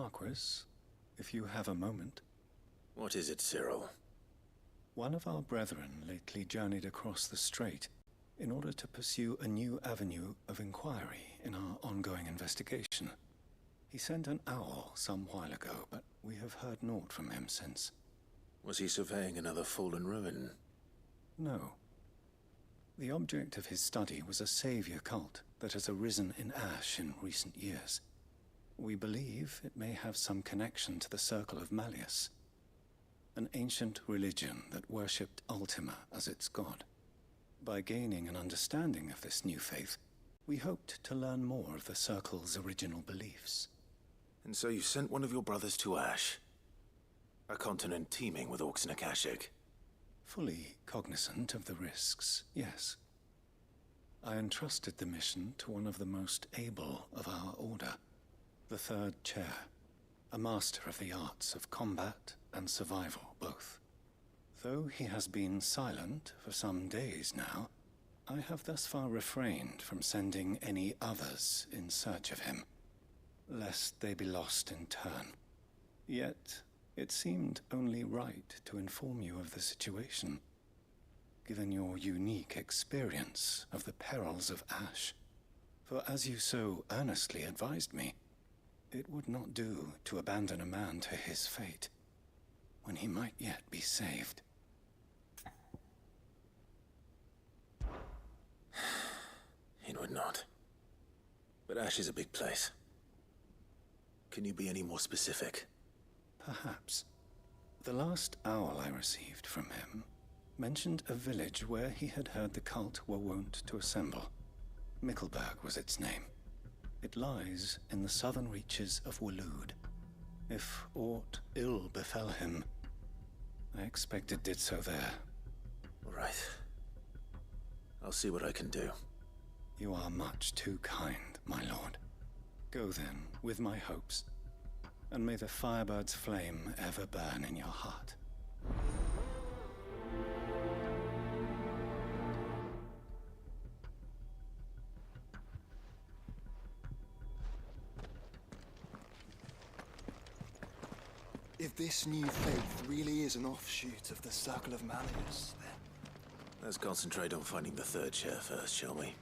Marquis, if you have a moment. What is it, Cyril? One of our brethren lately journeyed across the strait in order to pursue a new avenue of inquiry in our ongoing investigation. He sent an owl some while ago, but we have heard naught from him since. Was he surveying another fallen ruin? No. The object of his study was a savior cult that has arisen in Ash in recent years. We believe it may have some connection to the Circle of Malleus, an ancient religion that worshipped Ultima as its god. By gaining an understanding of this new faith, we hoped to learn more of the Circle's original beliefs. And so you sent one of your brothers to Ash, a continent teeming with orcs and Akashic. Fully cognizant of the risks, yes. I entrusted the mission to one of the most able of our order, the Third Chair, a master of the arts of combat and survival both. Though he has been silent for some days now, I have thus far refrained from sending any others in search of him, lest they be lost in turn. Yet, it seemed only right to inform you of the situation, given your unique experience of the perils of Ash. For as you so earnestly advised me, it would not do to abandon a man to his fate, when he might yet be saved. It would not. But Ash is a big place. Can you be any more specific? Perhaps. The last owl I received from him mentioned a village where he had heard the cult were wont to assemble. Mickleburg was its name. It lies in the southern reaches of Waloed. If aught ill befell him, I expect it did so there. All right. I'll see what I can do. You are much too kind, my lord. Go then, with my hopes, and may the Firebird's flame ever burn in your heart. If this new faith really is an offshoot of the Circle of Malleus, then... Let's concentrate on finding the Third Chair first, shall we?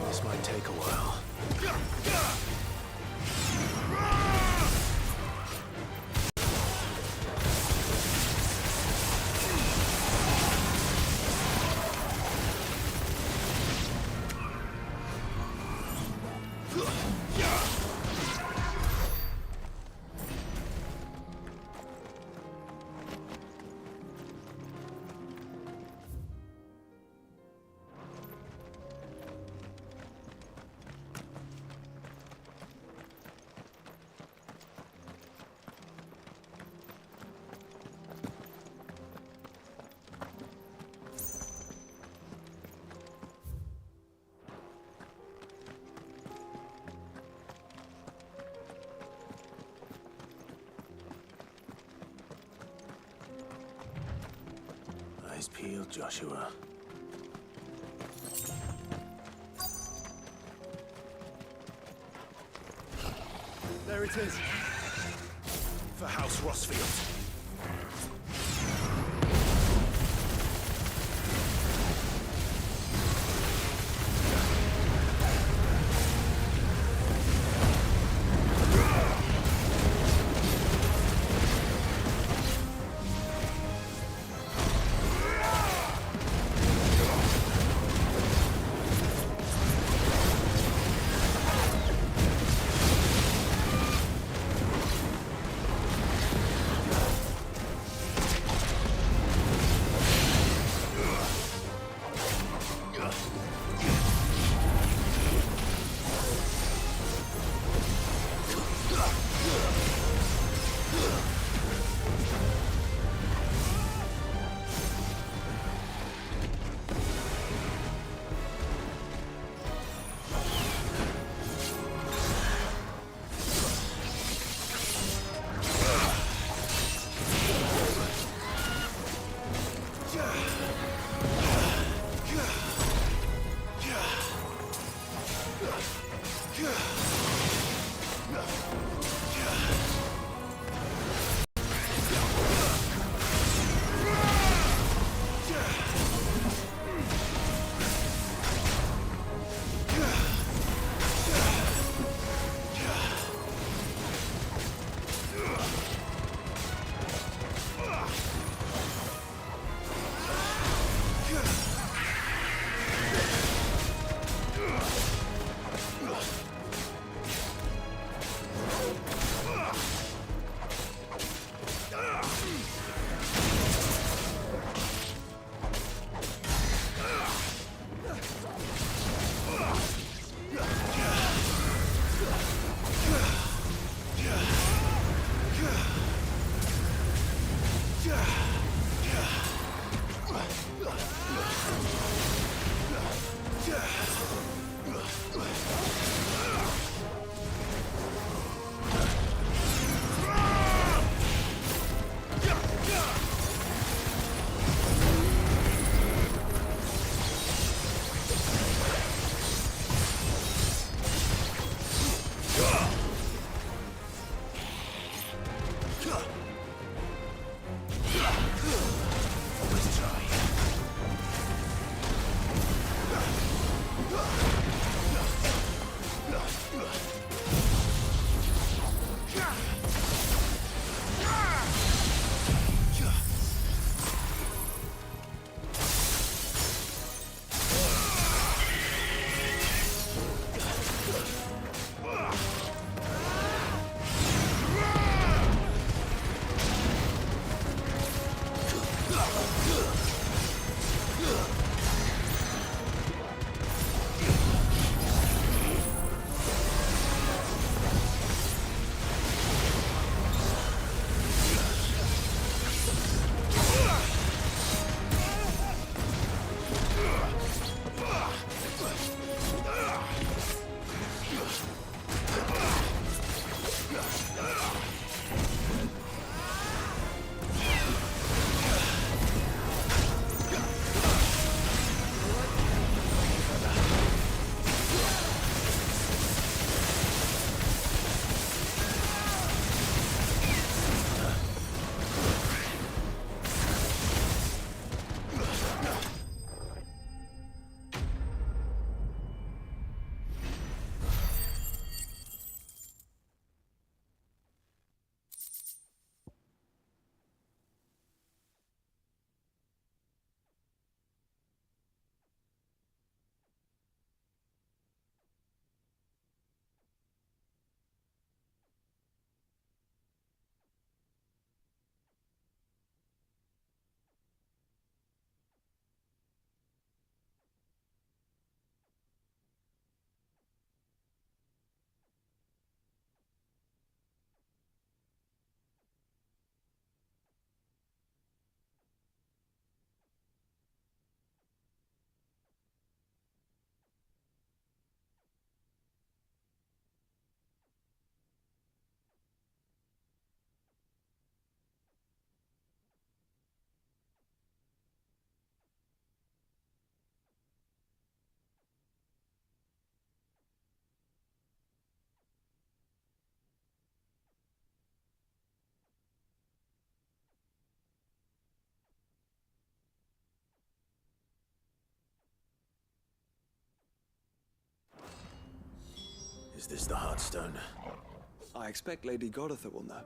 This might take a while. Eyes peeled, Joshua. There it is. For House Rossfield. Is this the Heartstone? I expect Lady Goditha will know.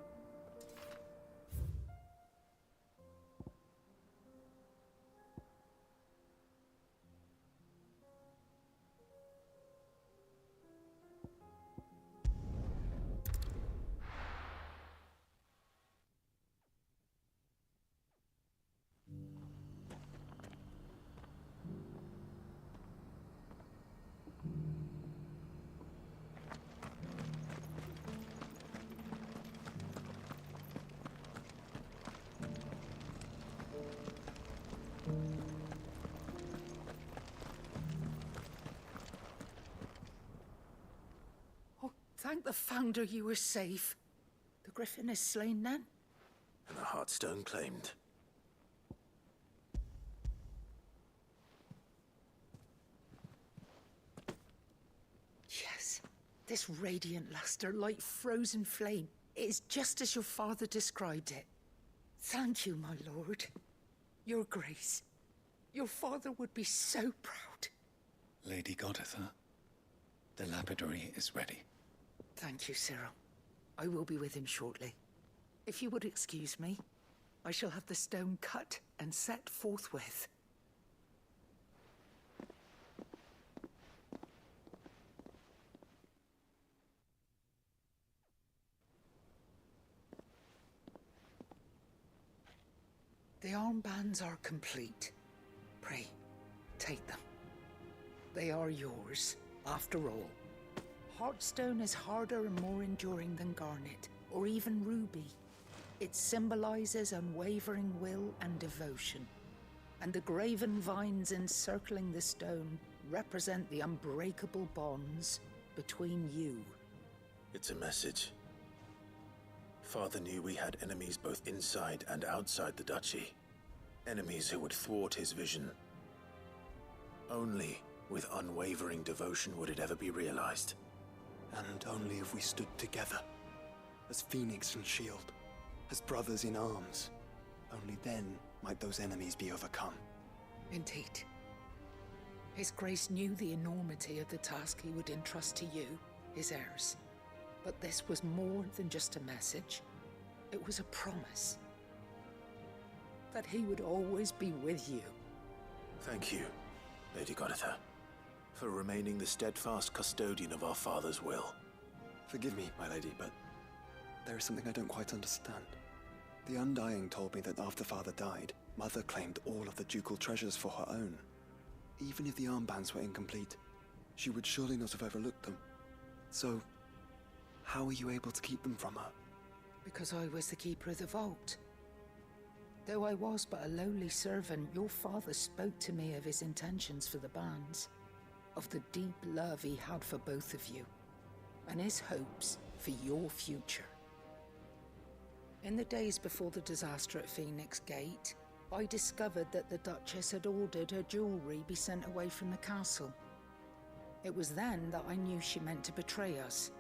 Thank the Founder you were safe. The Griffin is slain then? And the Heartstone claimed. Yes. This radiant luster, like frozen flame, it is just as your father described it. Thank you, my lord. Your grace. Your father would be so proud. Lady Goditha, the lapidary is ready. Thank you, Cyril. I will be with him shortly. If you would excuse me, I shall have the stone cut and set forthwith. The armbands are complete. Pray, take them. They are yours, after all. Heartstone is harder and more enduring than garnet, or even ruby. It symbolizes unwavering will and devotion. And the graven vines encircling the stone represent the unbreakable bonds between you. It's a message. Father knew we had enemies both inside and outside the duchy. Enemies who would thwart his vision. Only with unwavering devotion would it ever be realized. And only if we stood together, as Phoenix and Shield, as brothers in arms, only then might those enemies be overcome. Indeed. His Grace knew the enormity of the task he would entrust to you, his heirs. But this was more than just a message. It was a promise. That he would always be with you. Thank you, Lady Goditha, for remaining the steadfast custodian of our father's will. Forgive me, my lady, but there is something I don't quite understand. The Undying told me that after Father died, Mother claimed all of the ducal treasures for her own. Even if the armbands were incomplete, she would surely not have overlooked them. So, how were you able to keep them from her? Because I was the keeper of the vault. Though I was but a lowly servant, your father spoke to me of his intentions for the bands, of the deep love he had for both of you, and his hopes for your future. In the days before the disaster at Phoenix Gate, I discovered that the Duchess had ordered her jewelry be sent away from the castle. It was then that I knew she meant to betray us.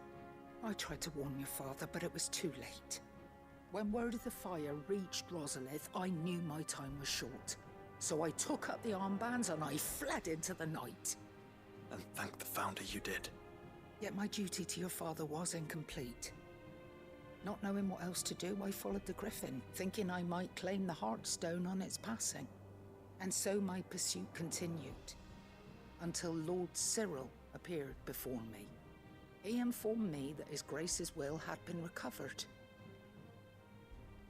I tried to warn your father, but it was too late. When word of the fire reached Rosalith, I knew my time was short. So I took up the armbands and I fled into the night. And thank the Founder you did. Yet my duty to your father was incomplete. Not knowing what else to do, I followed the Griffin, thinking I might claim the Heartstone on its passing. And so my pursuit continued, until Lord Cyril appeared before me. He informed me that His Grace's will had been recovered,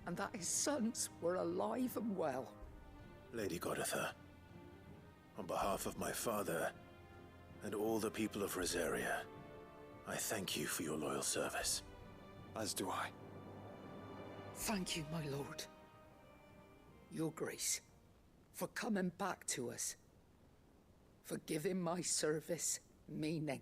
and that his sons were alive and well. Lady Goditha, on behalf of my father and all the people of Rosaria, I thank you for your loyal service. As do I. Thank you, my lord. Your Grace, for coming back to us, for giving my service meaning.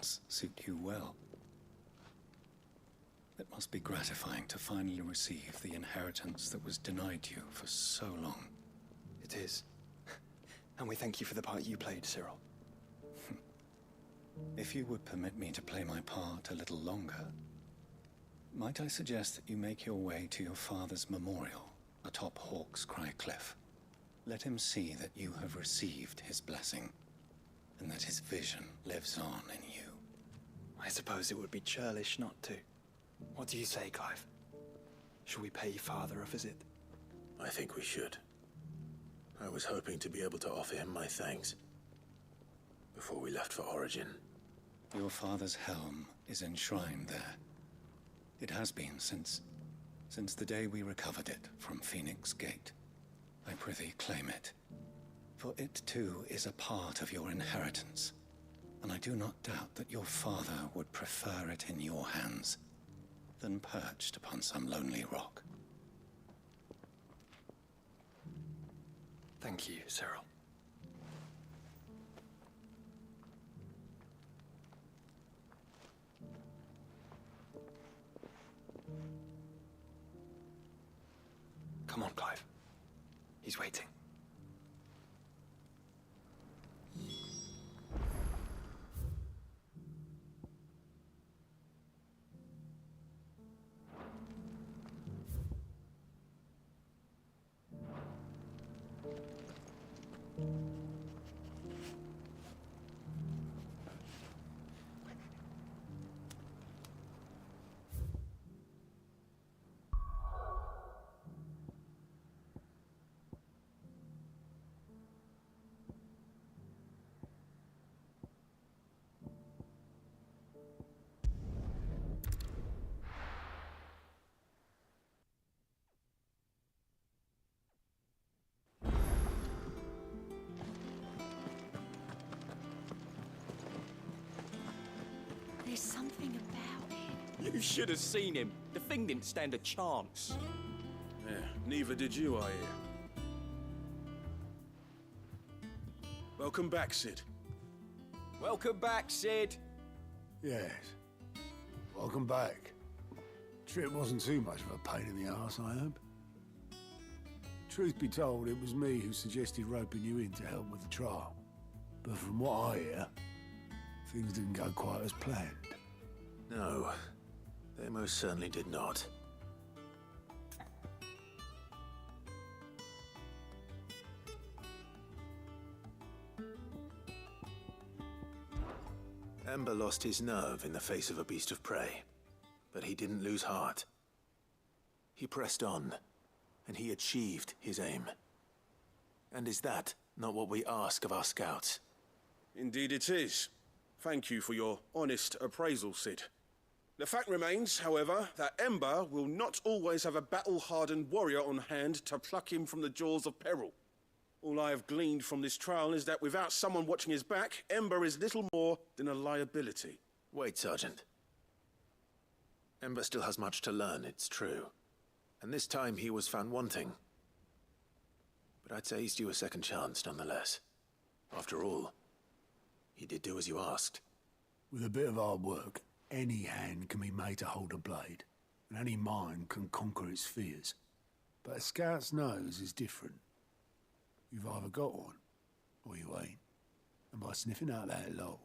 plans suit you well. It must be gratifying to finally receive the inheritance that was denied you for so long. It is. And we thank you for the part you played, Cyril. If you would permit me to play my part a little longer, might I suggest that you make your way to your father's memorial atop Hawk's Cry Cliff? Let him see that you have received his blessing, and that his vision lives on in you. I suppose it would be churlish not to. What do you say, Clive? Shall we pay Father a visit? I think we should. I was hoping to be able to offer him my thanks before we left for Origin. Your father's helm is enshrined there. It has been since the day we recovered it from Phoenix Gate. I prithee claim it, for it too is a part of your inheritance, and I do not doubt that your father would prefer it in your hands than perched upon some lonely rock. Thank you, Cyril. Come on, Clive. He's waiting. There's something about him. You should have seen him. The thing didn't stand a chance. Yeah, neither did you, I hear. Welcome back, Sid. Welcome back, Sid. Yes. Welcome back. Trip wasn't too much of a pain in the arse, I hope. Truth be told, it was me who suggested roping you in to help with the trial. But from what I hear, things didn't go quite as planned. No, they most certainly did not. Ember lost his nerve in the face of a beast of prey, but he didn't lose heart. He pressed on, and he achieved his aim. And is that not what we ask of our scouts? Indeed it is. Thank you for your honest appraisal, Sid. The fact remains, however, that Ember will not always have a battle-hardened warrior on hand to pluck him from the jaws of peril. All I have gleaned from this trial is that without someone watching his back, Ember is little more than a liability. Wait, Sergeant. Ember still has much to learn, it's true. And this time he was found wanting. But I'd say he's due a second chance, nonetheless. After all, he did do as you asked. With a bit of hard work, any hand can be made to hold a blade, and any mind can conquer its fears. But a scout's nose is different. You've either got one, or you ain't. And by sniffing out that log,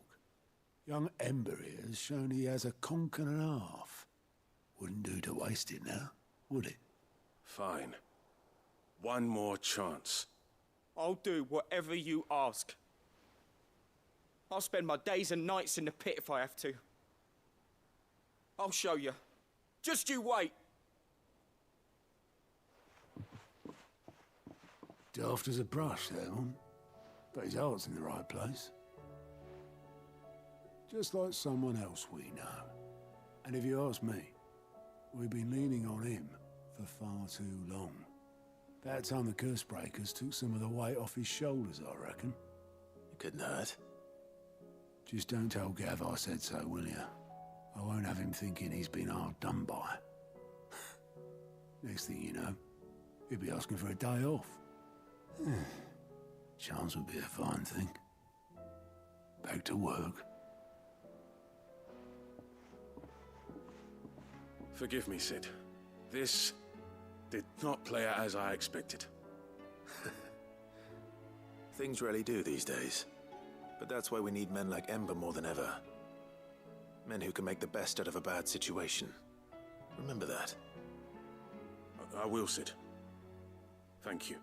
young Ember here has shown he has a conk and a half. Wouldn't do to waste it now, would it? Fine. One more chance. I'll do whatever you ask. I'll spend my days and nights in the pit if I have to. I'll show you. Just you wait. Daft as a brush, that one. But his heart's in the right place. Just like someone else we know. And if you ask me, we've been leaning on him for far too long. About time the Cursebreakers took some of the weight off his shoulders, I reckon. It couldn't hurt. Just don't tell Gav I said so, will you? I won't have him thinking he's been hard done by. Next thing you know, he'll be asking for a day off. Chance would be a fine thing. Back to work. Forgive me, Sid. This did not play out as I expected. Things really do these days. But that's why we need men like Ember more than ever. Men who can make the best out of a bad situation. Remember that. I will, Sid. Thank you.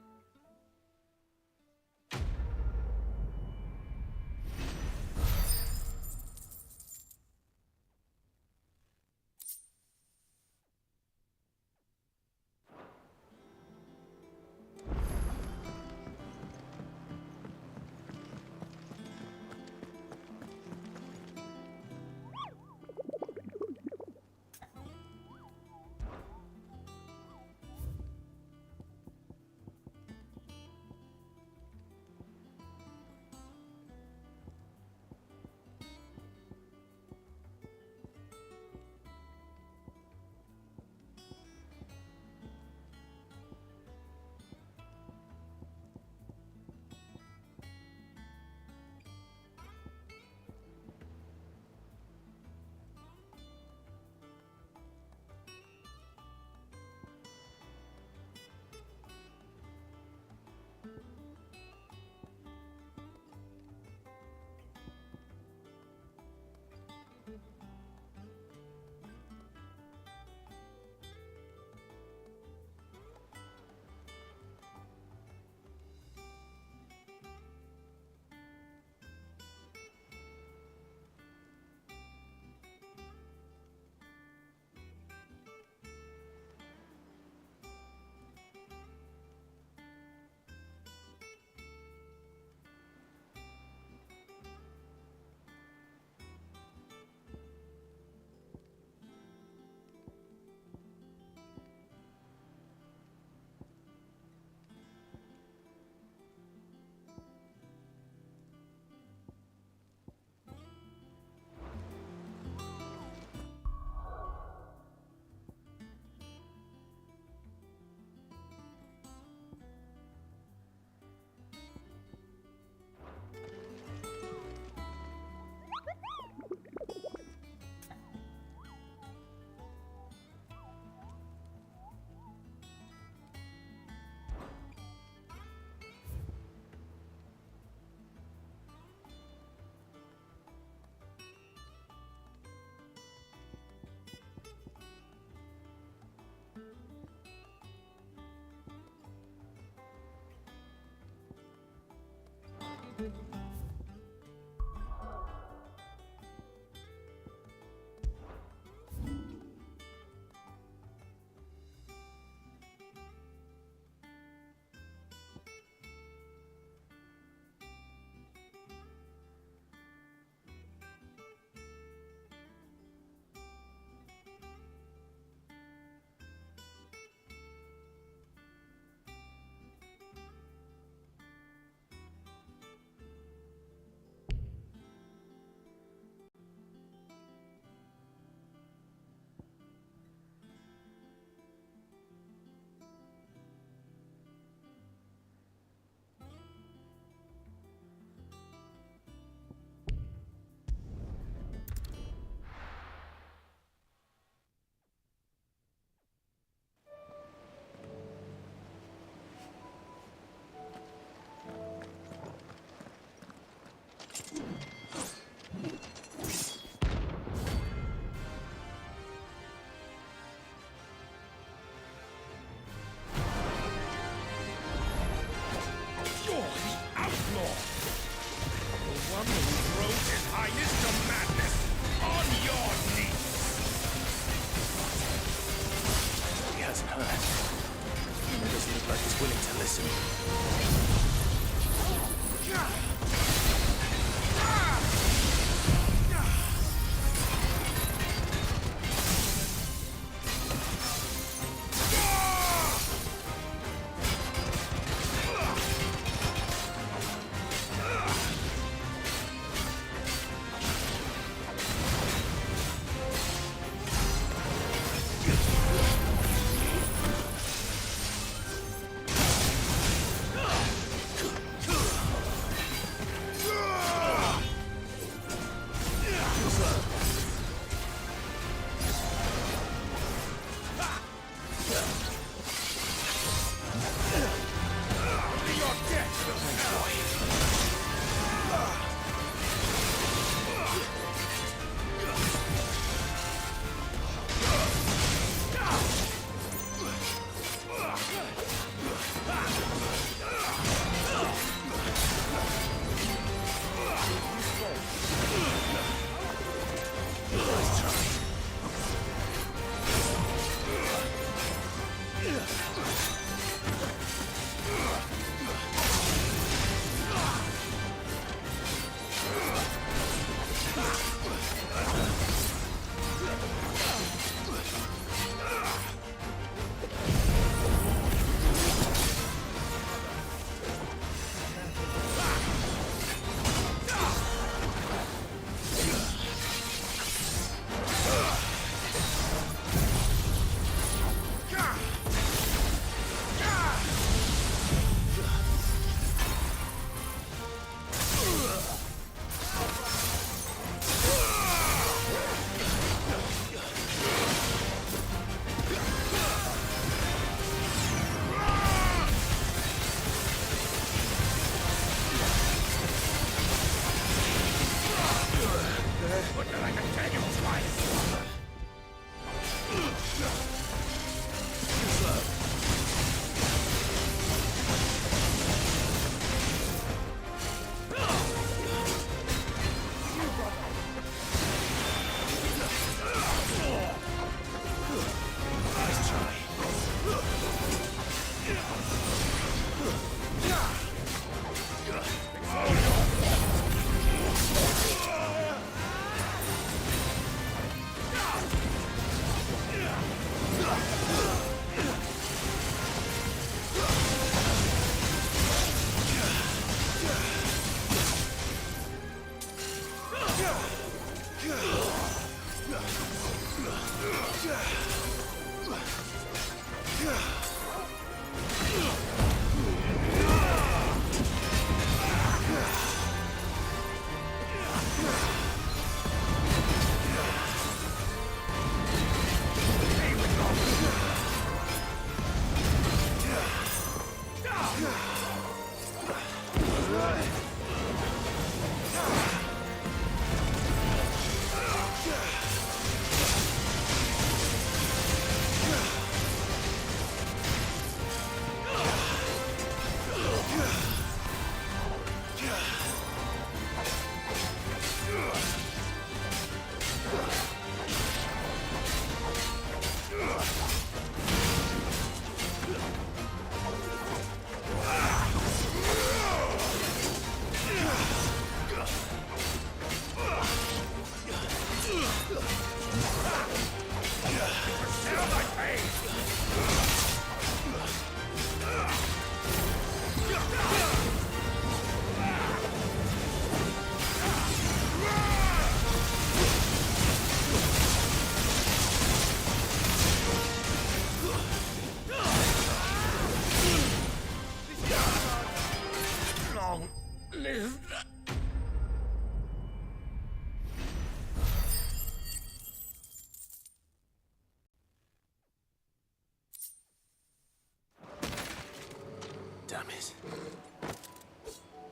Damn it.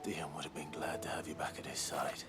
Dion would have been glad to have you back at his side.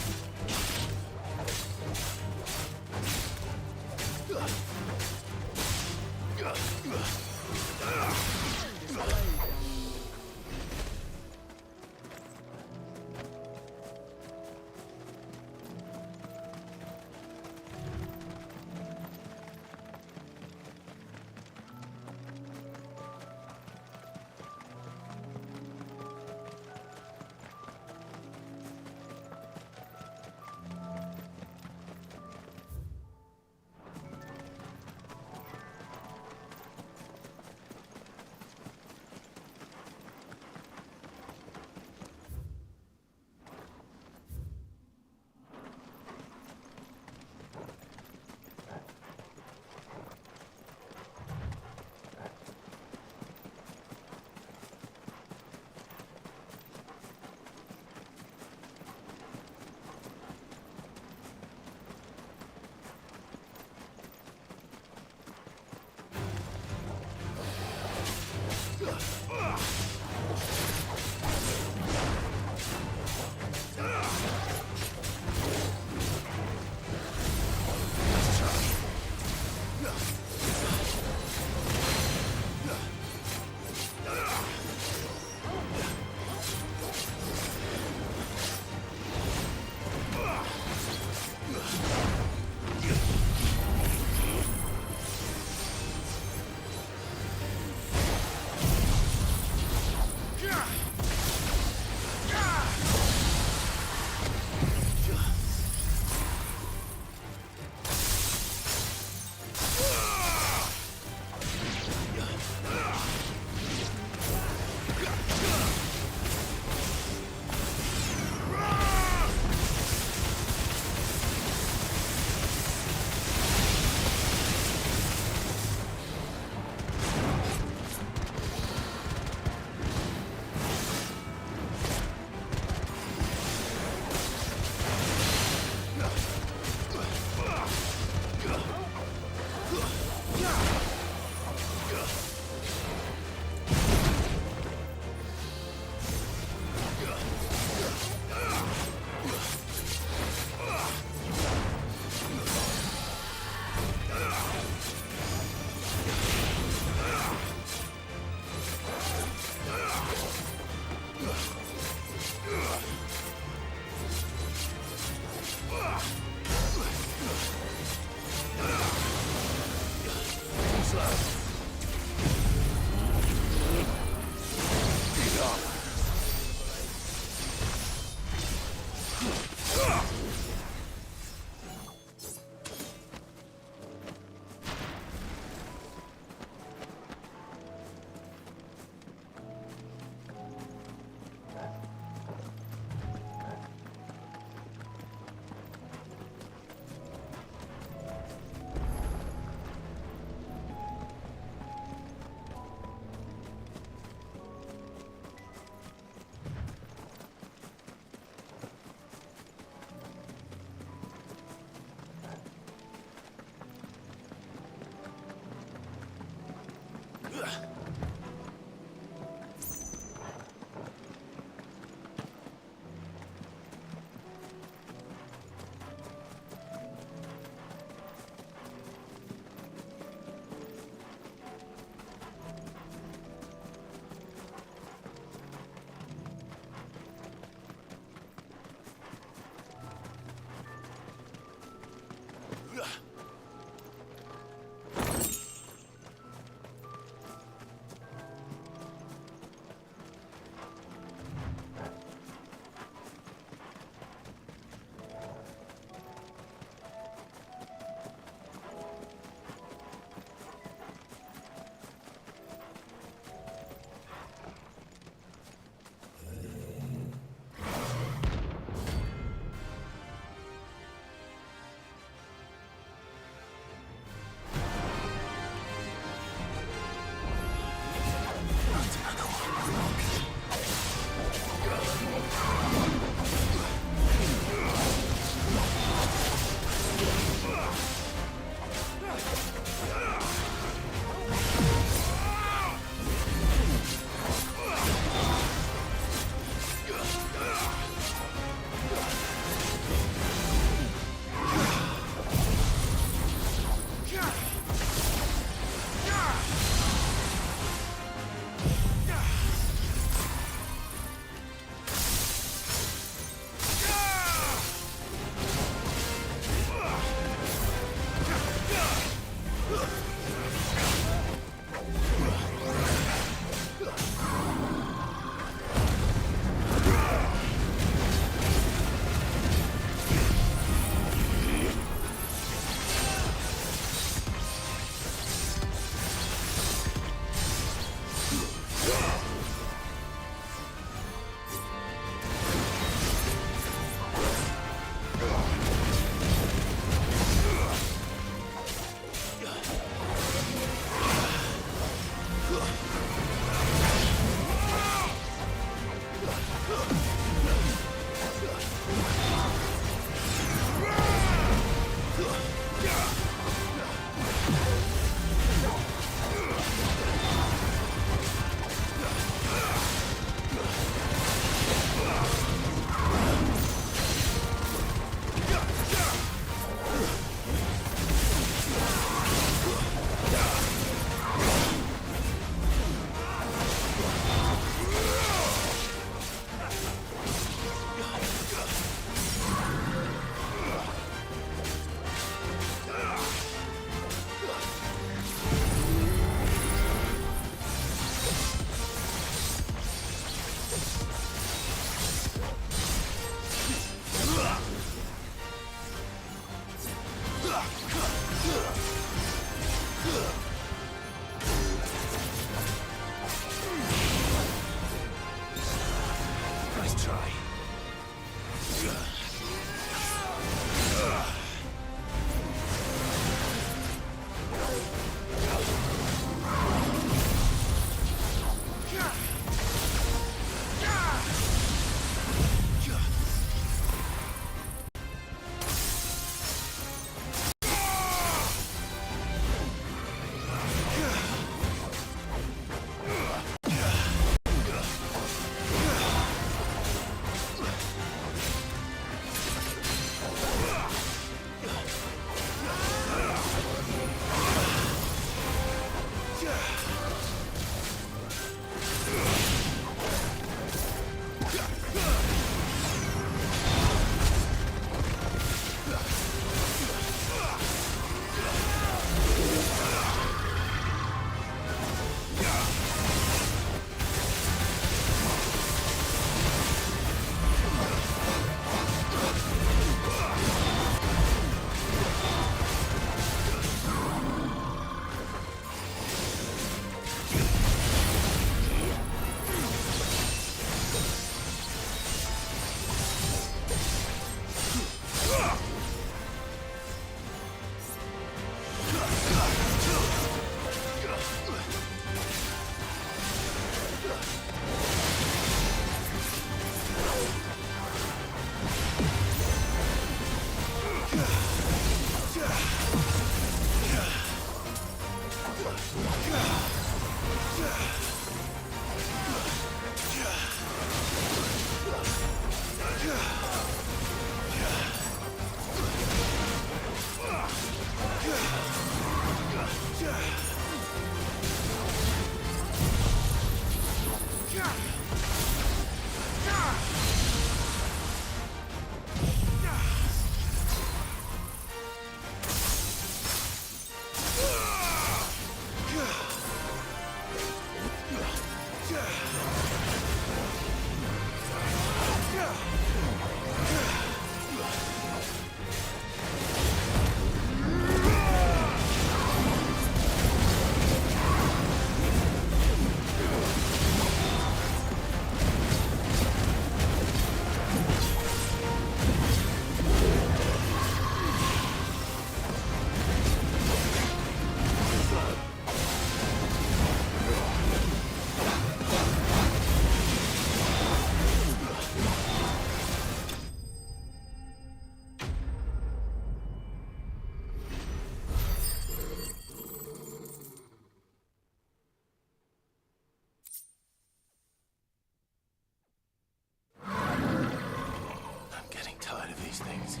things.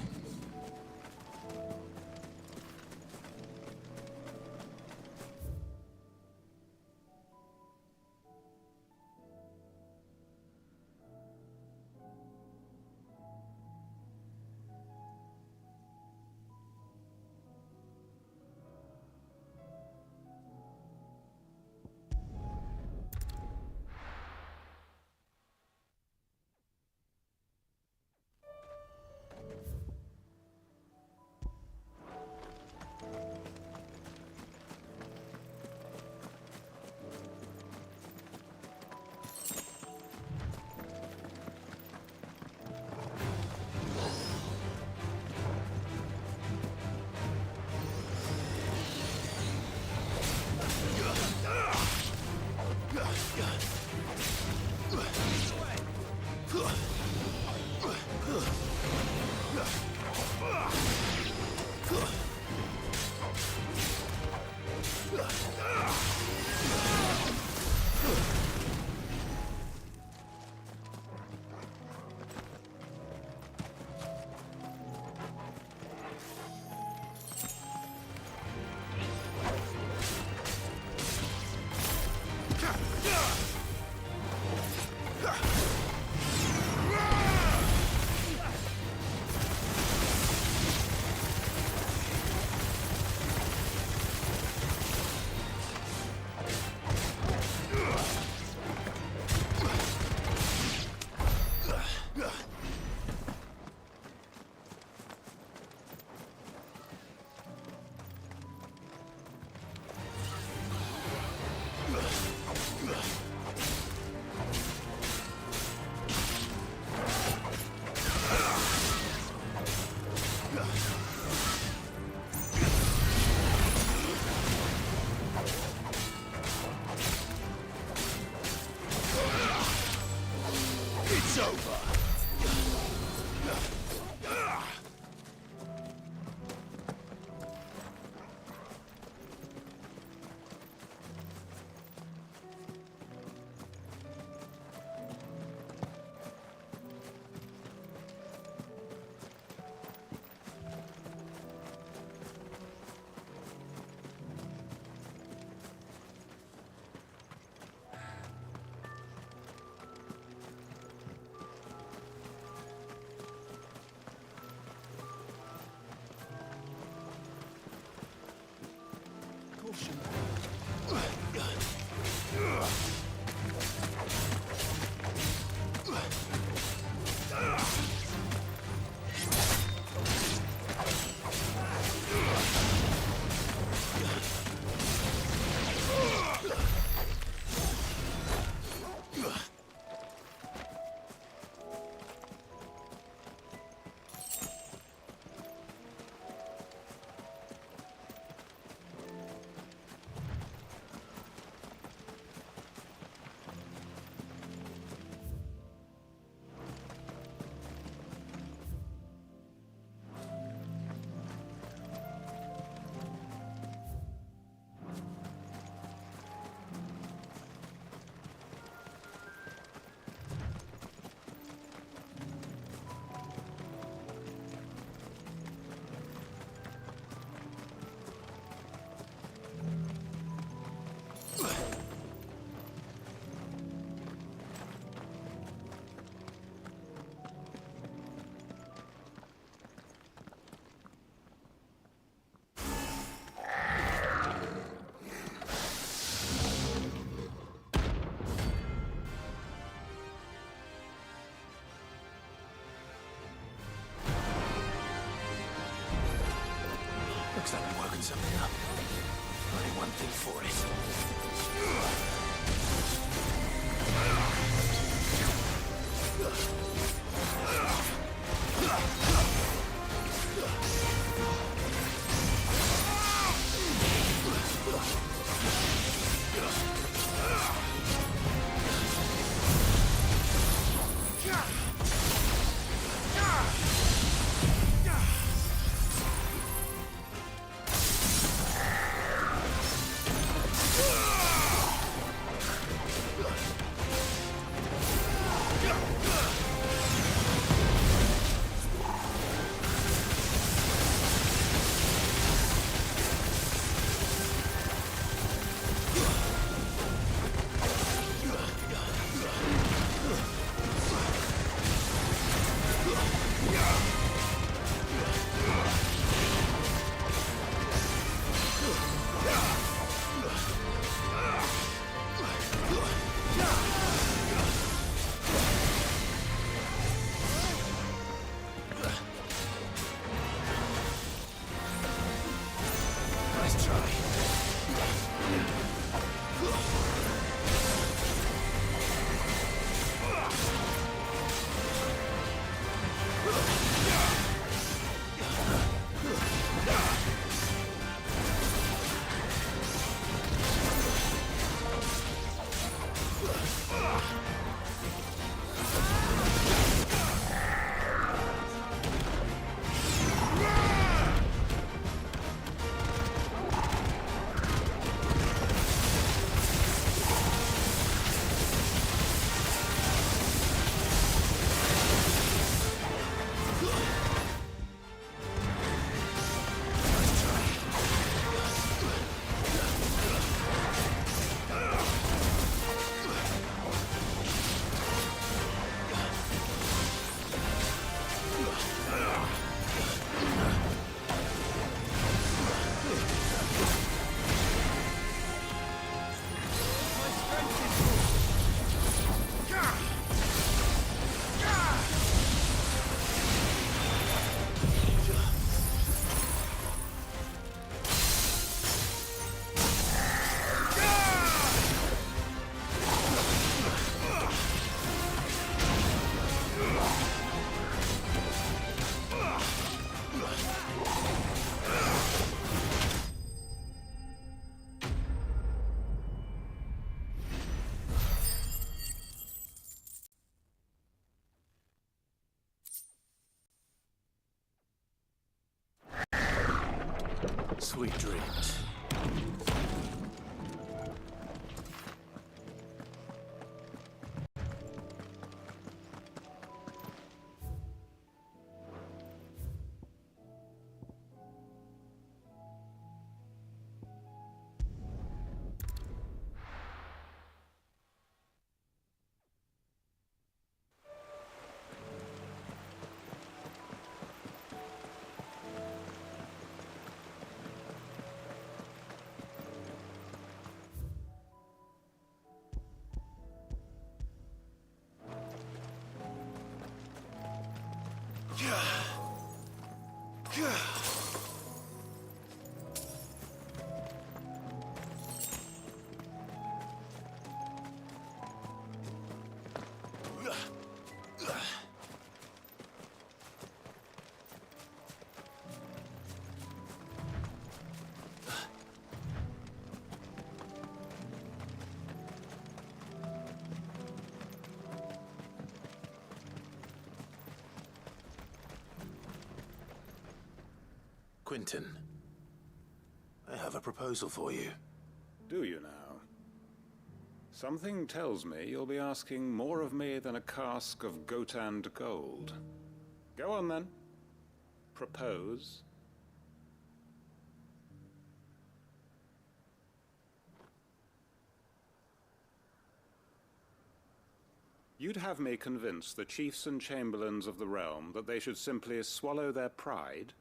Looks like we're working something up. Only one thing for it. Sweet dreams. Quentin, I have a proposal for you. Do you now? Something tells me you'll be asking more of me than a cask of Gotand gold. Go on then. Propose. You'd have me convince the chiefs and chamberlains of the realm that they should simply swallow their pride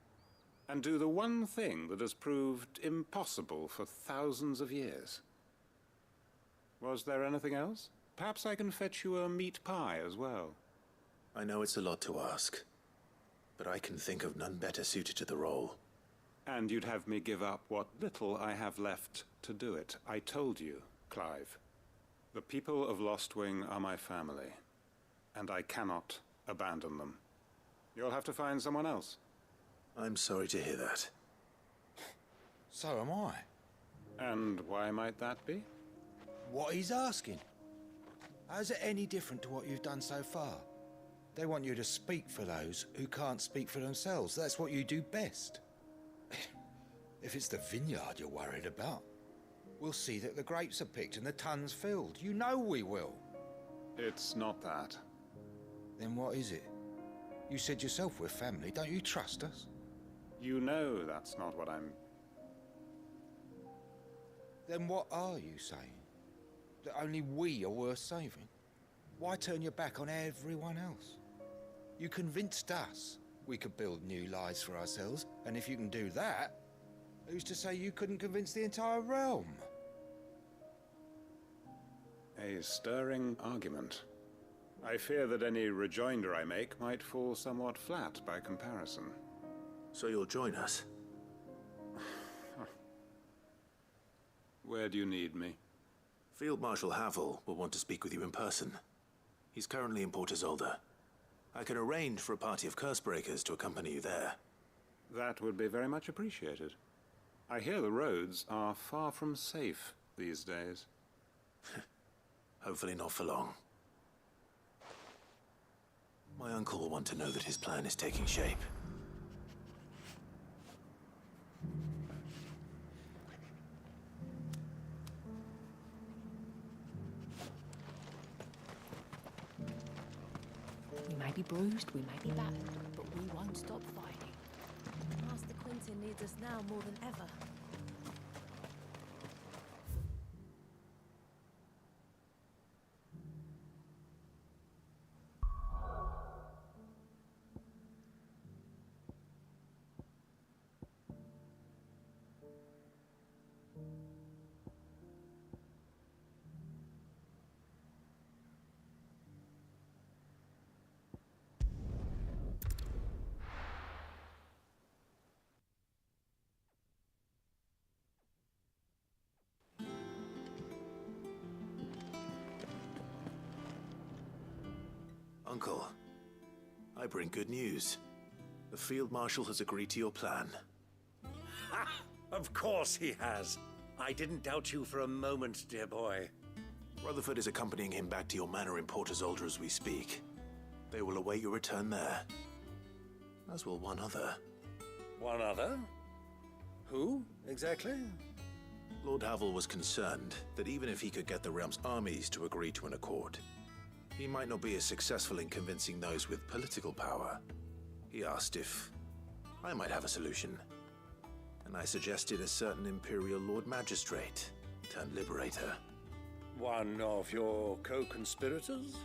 and do the one thing that has proved impossible for thousands of years. Was there anything else? Perhaps I can fetch you a meat pie as well. I know it's a lot to ask, but I can think of none better suited to the role. And you'd have me give up what little I have left to do it. I told you, Clive. The people of Lostwing are my family, and I cannot abandon them. You'll have to find someone else. I'm sorry to hear that. So am I. And why might that be? What he's asking. How's it any different to what you've done so far? They want you to speak for those who can't speak for themselves. That's what you do best. If it's the vineyard you're worried about, we'll see that the grapes are picked and the tons filled. You know we will. It's not that. Then what is it? You said yourself we're family. Don't you trust us? You know that's not what I'm... Then what are you saying? That only we are worth saving? Why turn your back on everyone else? You convinced us we could build new lives for ourselves, and if you can do that, who's to say you couldn't convince the entire realm? A stirring argument. I fear that any rejoinder I make might fall somewhat flat by comparison. So you'll join us? Where do you need me? Field Marshal Havel will want to speak with you in person. He's currently in Port Isolde. I can arrange for a party of Cursebreakers to accompany you there. That would be very much appreciated. I hear the roads are far from safe these days. Hopefully not for long. My uncle will want to know that his plan is taking shape. We may be bruised, we may be battered, but we won't stop fighting. Master Quentin needs us now more than ever. Uncle, I bring good news. The Field Marshal has agreed to your plan. Ha! Of course he has. I didn't doubt you for a moment, dear boy. Rutherford is accompanying him back to your manor in Port Isolde as we speak. They will await your return there. As will one other. One other? Who? exactly? Lord Havel was concerned that even if he could get the realm's armies to agree to an accord, he might not be as successful in convincing those with political power. He asked if I might have a solution, and I suggested a certain Imperial Lord Magistrate turned Liberator. One of your co-conspirators?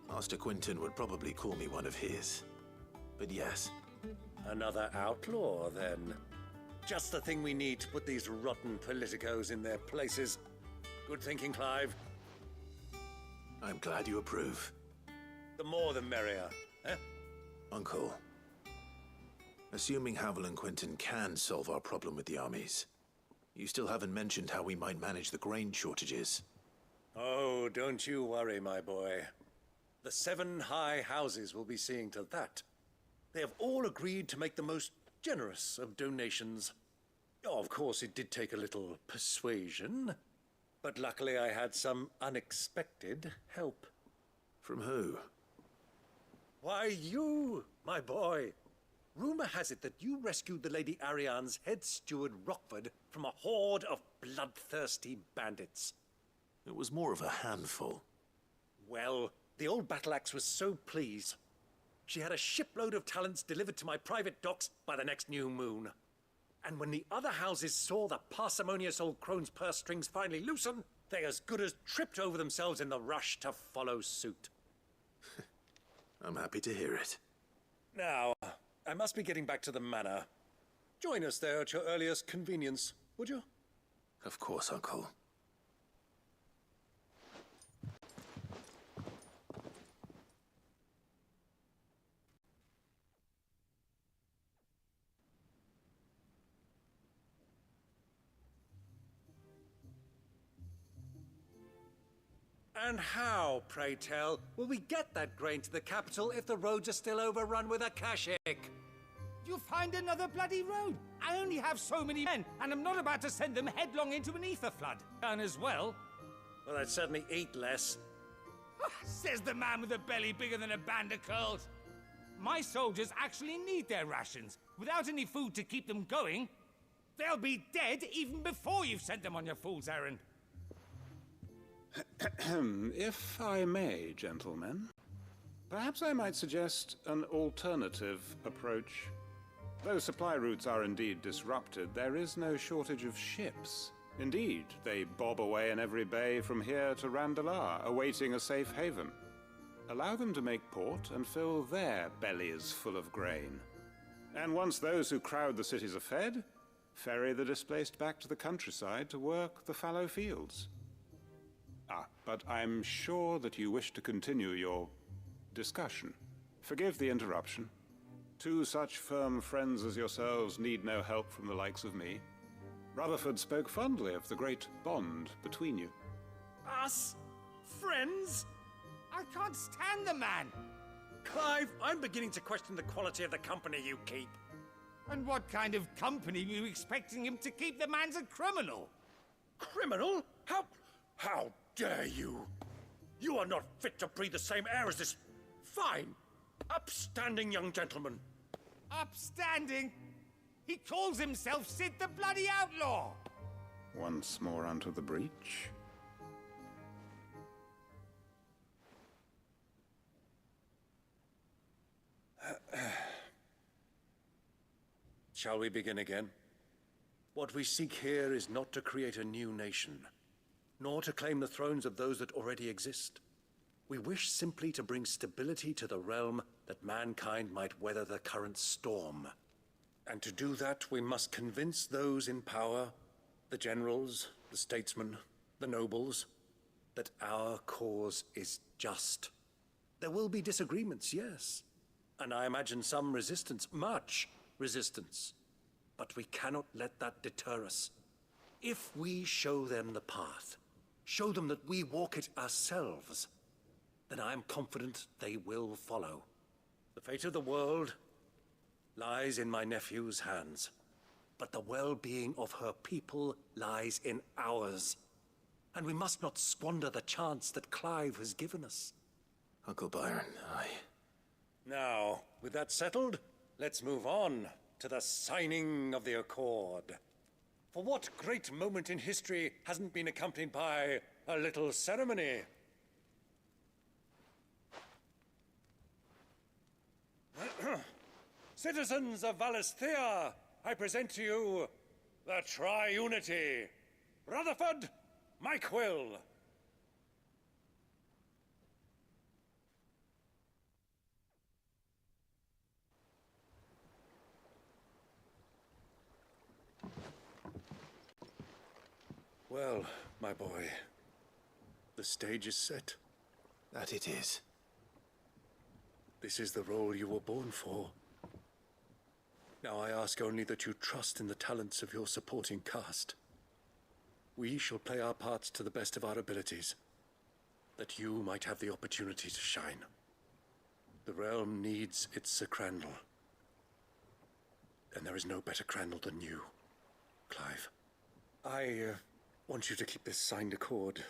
Master Quinton would probably call me one of his. But yes. Another outlaw, then. Just the thing we need to put these rotten politicos in their places. Good thinking, Clive. I'm glad you approve. The more the merrier, eh? Uncle, assuming Havel and Quinton can solve our problem with the armies, you still haven't mentioned how we might manage the grain shortages. Oh, don't you worry, my boy. The 7 high houses will be seeing to that. They have all agreed to make the most generous of donations. Oh, of course, it did take a little persuasion, but luckily I had some unexpected help. From who? Why, you, my boy. Rumor has it that you rescued the Lady Ariane's head steward Rockford from a horde of bloodthirsty bandits. It was more of a handful. Well, the old battle axe was so pleased. She had a shipload of talents delivered to my private docks by the next new moon. And when the other houses saw the parsimonious old crone's purse strings finally loosen, they as good as tripped over themselves in the rush to follow suit. I'm happy to hear it. Now, I must be getting back to the manor. Join us there at your earliest convenience, would you? Of course, Uncle. And how, pray tell, will we get that grain to the capital if the roads are still overrun with akashic? You'll find another bloody road. I only have so many men, and I'm not about to send them headlong into an ether flood. And as well. Well, I'd certainly eat less. Says the man with a belly bigger than a band of curls. My soldiers actually need their rations. Without any food to keep them going, they'll be dead even before you've sent them on your fool's errand. If I may, gentlemen, perhaps I might suggest an alternative approach. Though supply routes are indeed disrupted, there is no shortage of ships. Indeed, they bob away in every bay from here to Randalar, awaiting a safe haven. Allow them to make port and fill their bellies full of grain. And once those who crowd the cities are fed, ferry the displaced back to the countryside to work the fallow fields. But I'm sure that you wish to continue your discussion. Forgive the interruption. 2 such firm friends as yourselves need no help from the likes of me. Rutherford spoke fondly of the great bond between you. Us? Friends? I can't stand the man! Clive, I'm beginning to question the quality of the company you keep. And what kind of company were you expecting him to keep? The man's a criminal! Criminal? How dare you? You are not fit to breathe the same air as this fine, upstanding young gentleman. Upstanding? He calls himself Sid the Bloody Outlaw! Once more onto the breach. Shall we begin again? What we seek here is not to create a new nation, nor to claim the thrones of those that already exist. We wish simply to bring stability to the realm that mankind might weather the current storm. And to do that, we must convince those in power, the generals, the statesmen, the nobles, that our cause is just. There will be disagreements, yes, and I imagine some resistance, much resistance. But we cannot let that deter us. If we show them the path, show them that we walk it ourselves, then I am confident they will follow. The fate of the world lies in my nephew's hands, but the well-being of her people lies in ours. And we must not squander the chance that Clive has given us. Uncle Byron, Now, with that settled, let's move on to the signing of the accord. For what great moment in history hasn't been accompanied by a little ceremony? Citizens of Valisthea, I present to you the Triunity. Rutherford, Mike Will. Well, my boy, the stage is set. That it is. This is the role you were born for. Now I ask only that you trust in the talents of your supporting cast. We shall play our parts to the best of our abilities, that you might have the opportunity to shine. The realm needs its Sir Crandall. And there is no better Crandall than you, Clive. I want you to keep this signed accord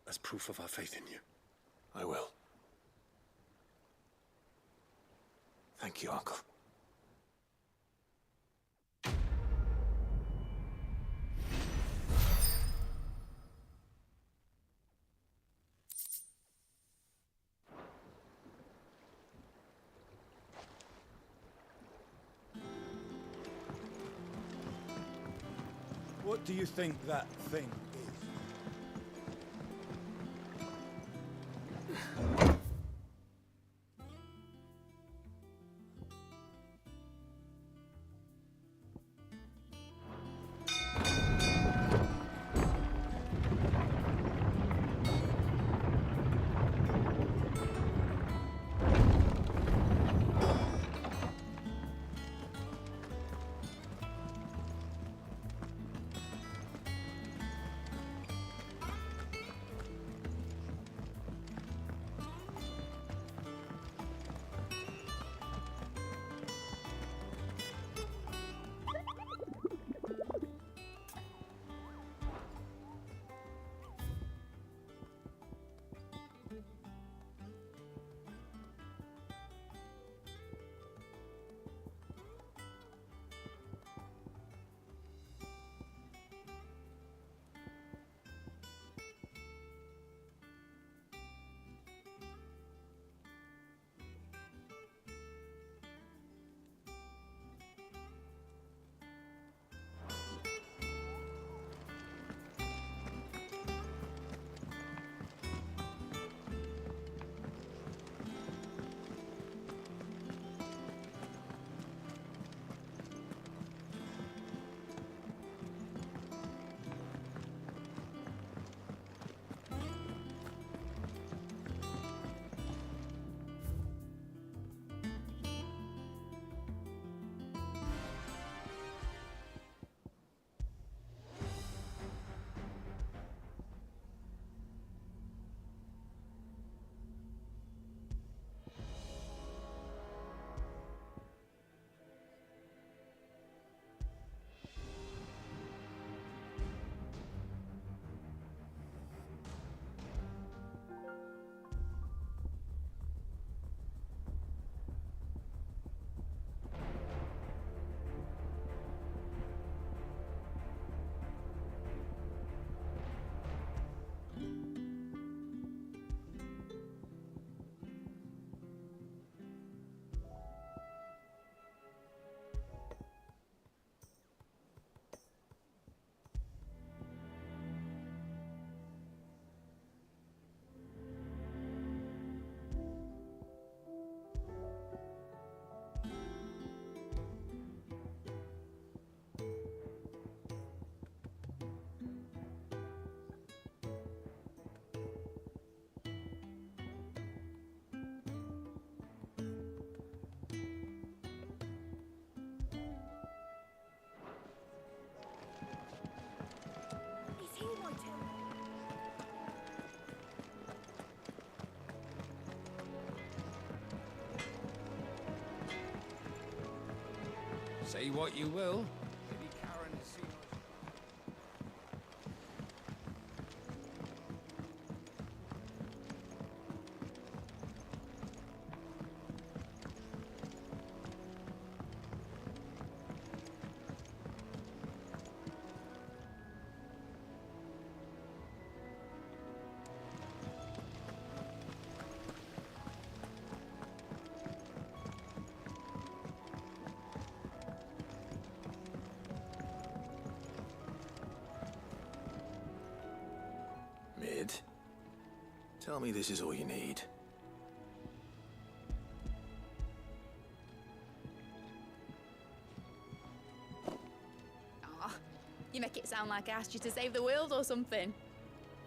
as proof of our faith in you. I will. Thank you, Uncle. What do you think that thing is? Say what you will. Maybe Karen has seen Tell me this is all you need. Aw, you make it sound like I asked you to save the world or something.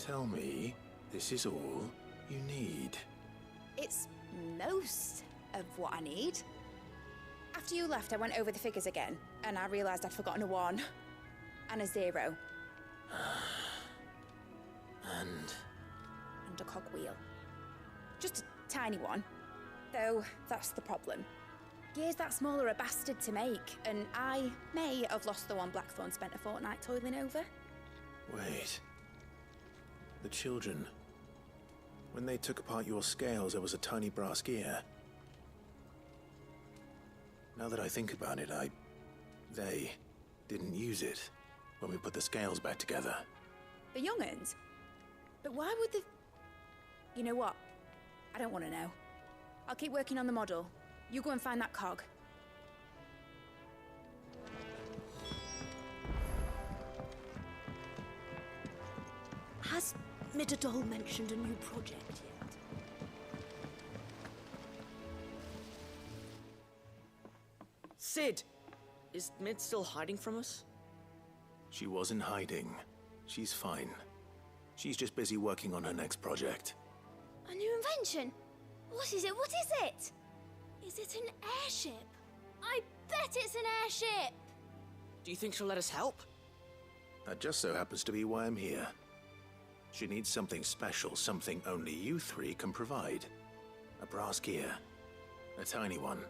Tell me this is all you need. It's most of what I need. After you left, I went over the figures again, and I realized I'd forgotten a 1 and a 0. And a cogwheel. Just a tiny one. Though, that's the problem. Gears that small are a bastard to make, and I may have lost the one Blackthorn spent a fortnight toiling over. wait. The children. When they took apart your scales, there was a tiny brass gear. Now that I think about it, they didn't use it when we put the scales back together. The young'uns? But why would the... You know what? I don't want to know. I'll keep working on the model. You go and find that cog. Has Midadol mentioned a new project yet? Sid! Is Mid still hiding from us? She wasn't hiding. She's fine. She's just busy working on her next project. A new invention? What is it? What is it? Is it an airship? I bet it's an airship! Do you think she'll let us help? That just so happens to be why I'm here. She needs something special, something only you three can provide. A brass gear. A tiny one.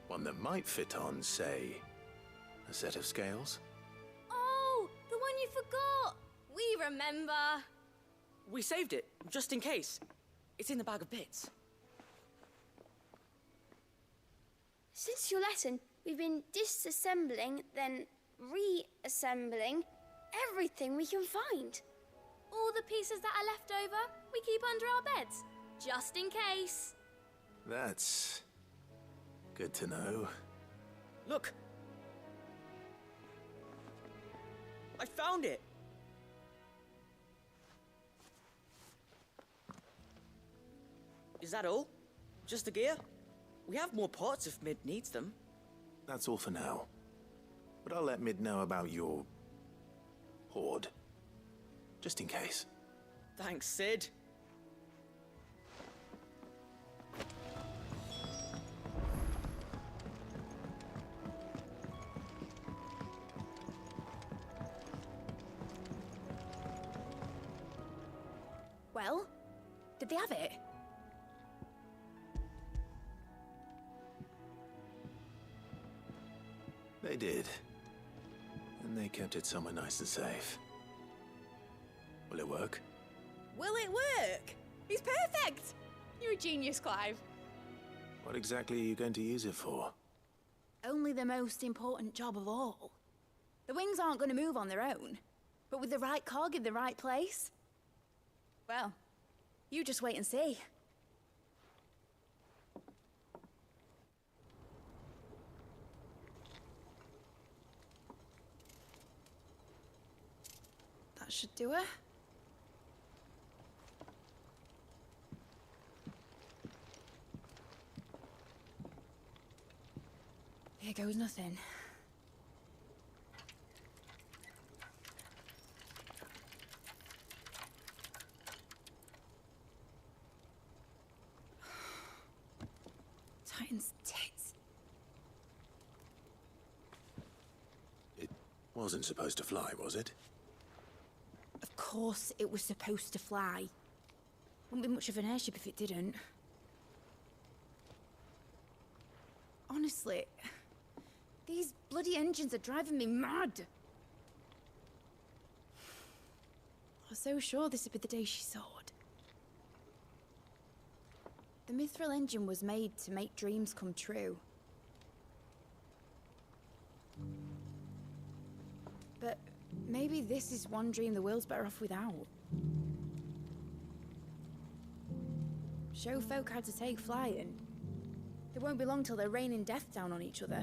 One that might fit on, say, a set of scales. Oh, the one you forgot! We remember! We saved it, just in case. It's in the bag of bits. Since your lesson, we've been disassembling, then reassembling everything we can find. All the pieces that are left over, we keep under our beds, just in case. That's good to know. Look! I found it! Is that all? Just the gear? We have more parts if Mid needs them. That's all for now. But I'll let Mid know about your hoard. Just in case. Thanks, Sid. Well, did they have it? They did. And they kept it somewhere nice and safe. Will it work? Will it work? He's perfect! You're a genius, Clive. What exactly are you going to use it for? Only the most important job of all. The wings aren't going to move on their own. But with the right cog in the right place... Well, you just wait and see. That should do it. Here goes nothing. Titan's tits. It wasn't supposed to fly, was it? Of course it was supposed to fly. Wouldn't be much of an airship if it didn't. Honestly, these bloody engines are driving me mad. I was so sure this would be the day she soared. The Mithril engine was made to make dreams come true. But maybe this is one dream the world's better off without. Show folk how to take flying. It won't be long till they're raining death down on each other.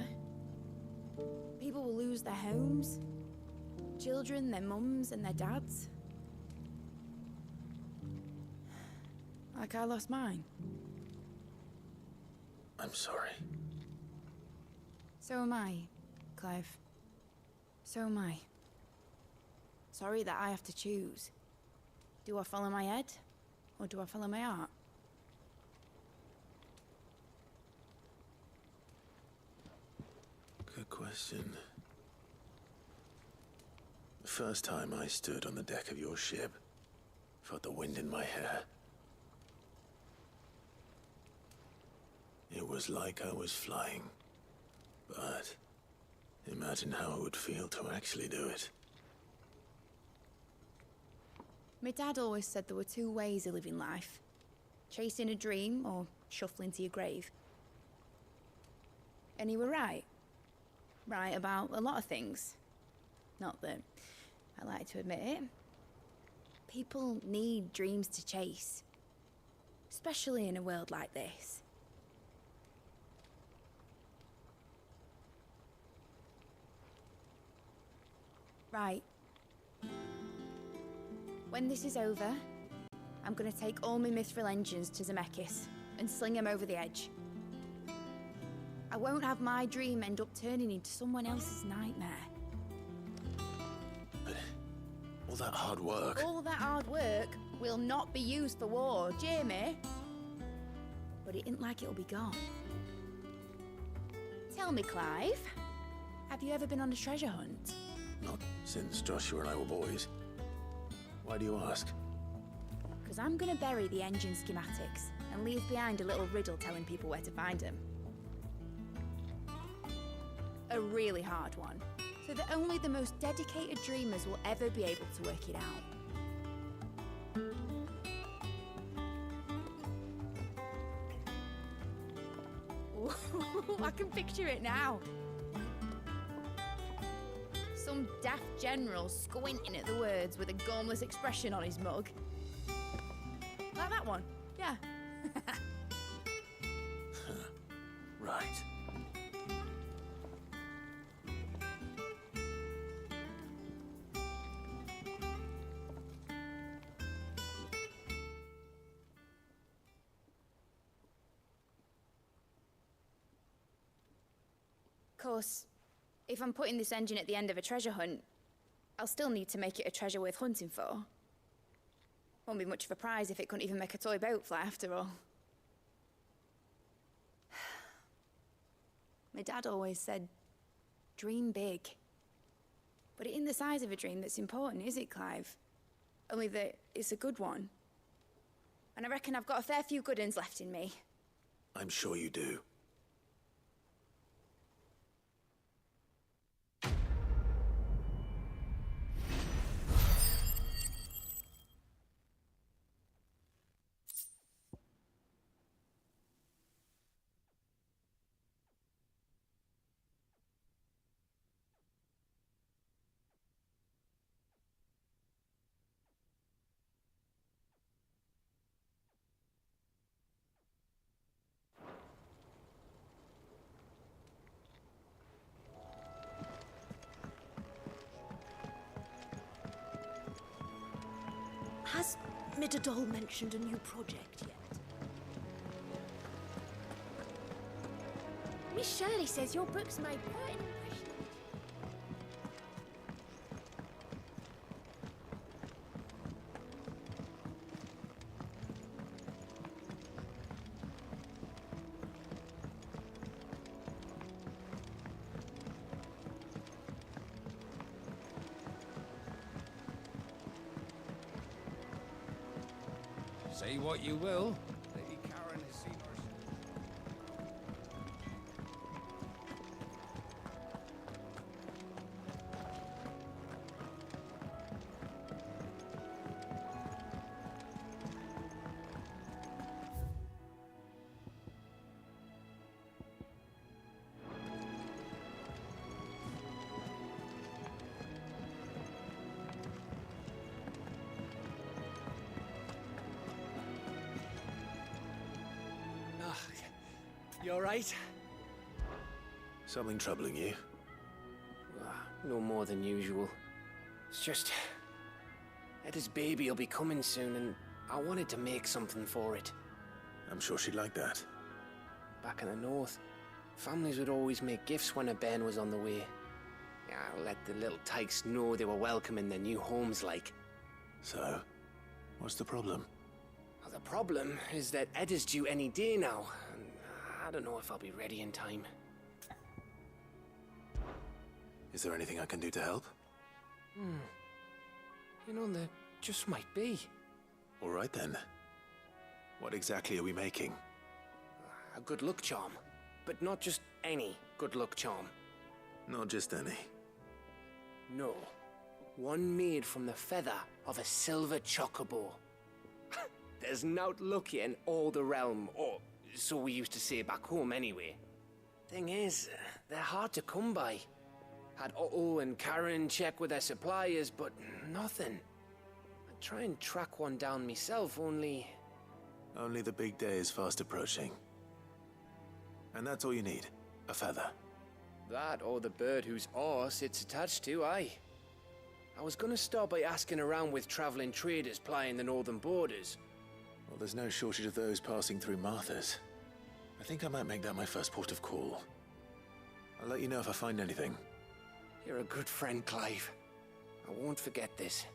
People will lose their homes. Children, their mums and their dads. Like I lost mine. I'm sorry. So am I, Clive. So am I. Sorry that I have to choose. Do I follow my head, or do I follow my heart? Good question. The first time I stood on the deck of your ship, felt the wind in my hair. It was like I was flying. But imagine how it would feel to actually do it. My dad always said there were two ways of living life. Chasing a dream or shuffling to your grave. And he were right. Right about a lot of things. Not that I like to admit it. People need dreams to chase. Especially in a world like this. Right. When this is over, I'm gonna take all my mithril engines to Zemeckis and sling them over the edge. I won't have my dream end up turning into someone else's nightmare. But all that hard work... All that hard work will not be used for war, Jamie. But it isn't like it'll be gone. Tell me, Clive, have you ever been on a treasure hunt? Not since Joshua and I were boys. Why do you ask? Because I'm gonna bury the engine schematics and leave behind a little riddle telling people where to find them. A really hard one, so that only the most dedicated dreamers will ever be able to work it out. Ooh, I can picture it now. Some daft general squinting at the words with a gormless expression on his mug. Like that one, yeah. Right. Of course, if I'm putting this engine at the end of a treasure hunt, I'll still need to make it a treasure worth hunting for. Won't be much of a prize if it couldn't even make a toy boat fly after all. My dad always said, dream big. But it isn't the size of a dream that's important, is it, Clive? Only that it's a good one. And I reckon I've got a fair few good uns left in me. I'm sure you do. Has Midadol mentioned a new project yet? Miss Shirley says your books made quite an impression. Say what you will, Lady Karen has seen her... You alright? Something troubling you? No more than usual. It's just... Edda's baby will be coming soon, and I wanted to make something for it. I'm sure she'd like that. Back in the north, families would always make gifts when a bairn was on the way. Yeah, let the little tykes know they were welcome in their new homes, like. So, what's the problem? Well, the problem is that Ed is due any day now, and I don't know if I'll be ready in time. Is there anything I can do to help? You know, there just might be. All right then. What exactly are we making? A good luck charm. But not just any good luck charm. Not just any. No. One made from the feather of a silver chocobo. There's naught luckier in all the realm, or so we used to say back home anyway. Thing is, they're hard to come by. Had Otto and Karen check with their suppliers, but nothing. I'd try and track one down myself, only... Only the big day is fast approaching. And that's all you need, a feather. That or the bird whose horse it's attached to, aye. I was gonna start by asking around with traveling traders plying the northern borders. Well, there's no shortage of those passing through Martha's. I think I might make that my first port of call. I'll let you know if I find anything. You're a good friend, Clive. I won't forget this.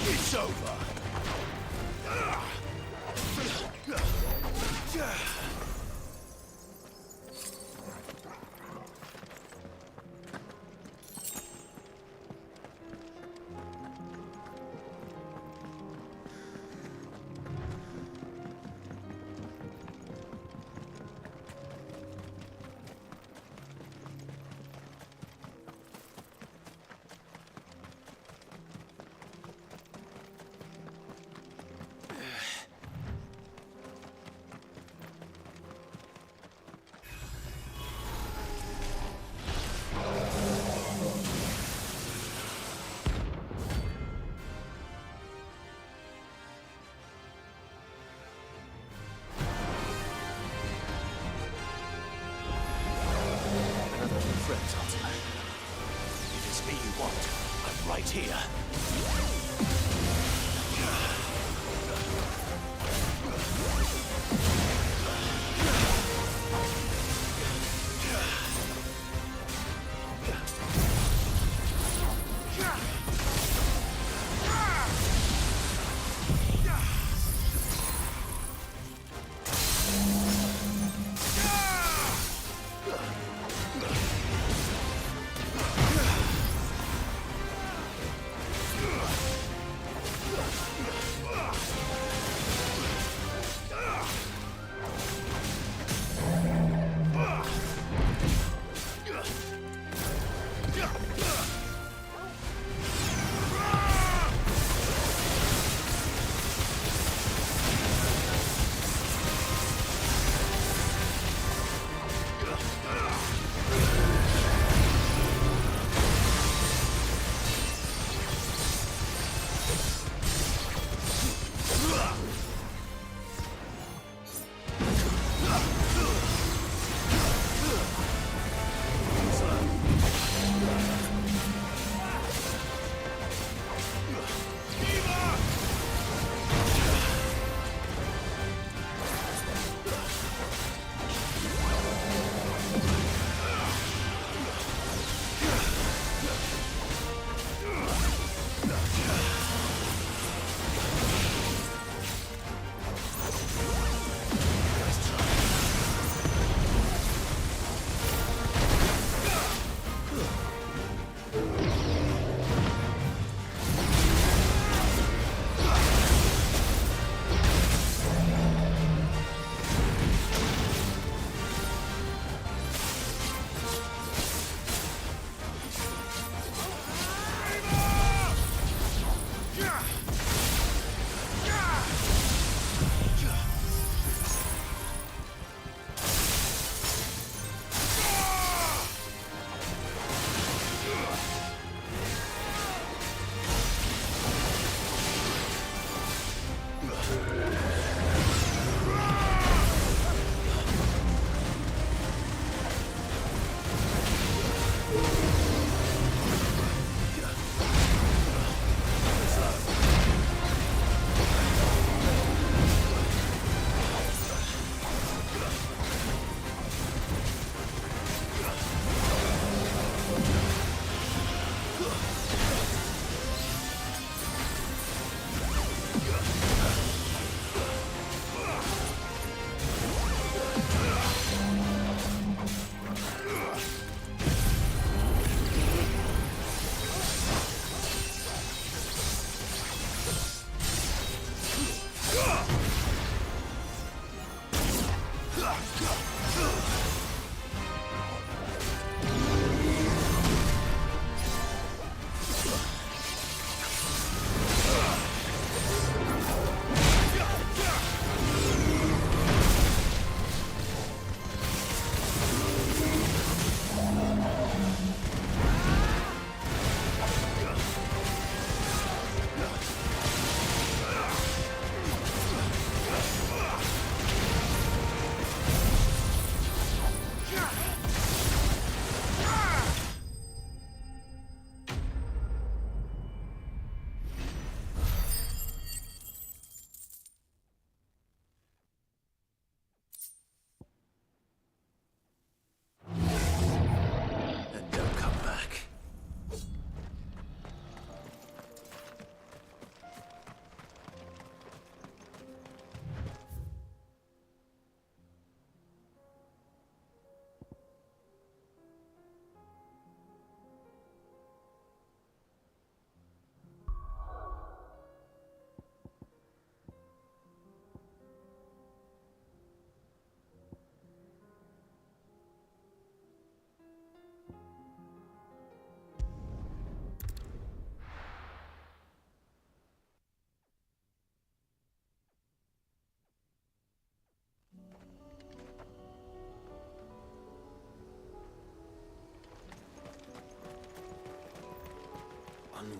It's over. Friends, Hunter. If it's me you want, I'm right here.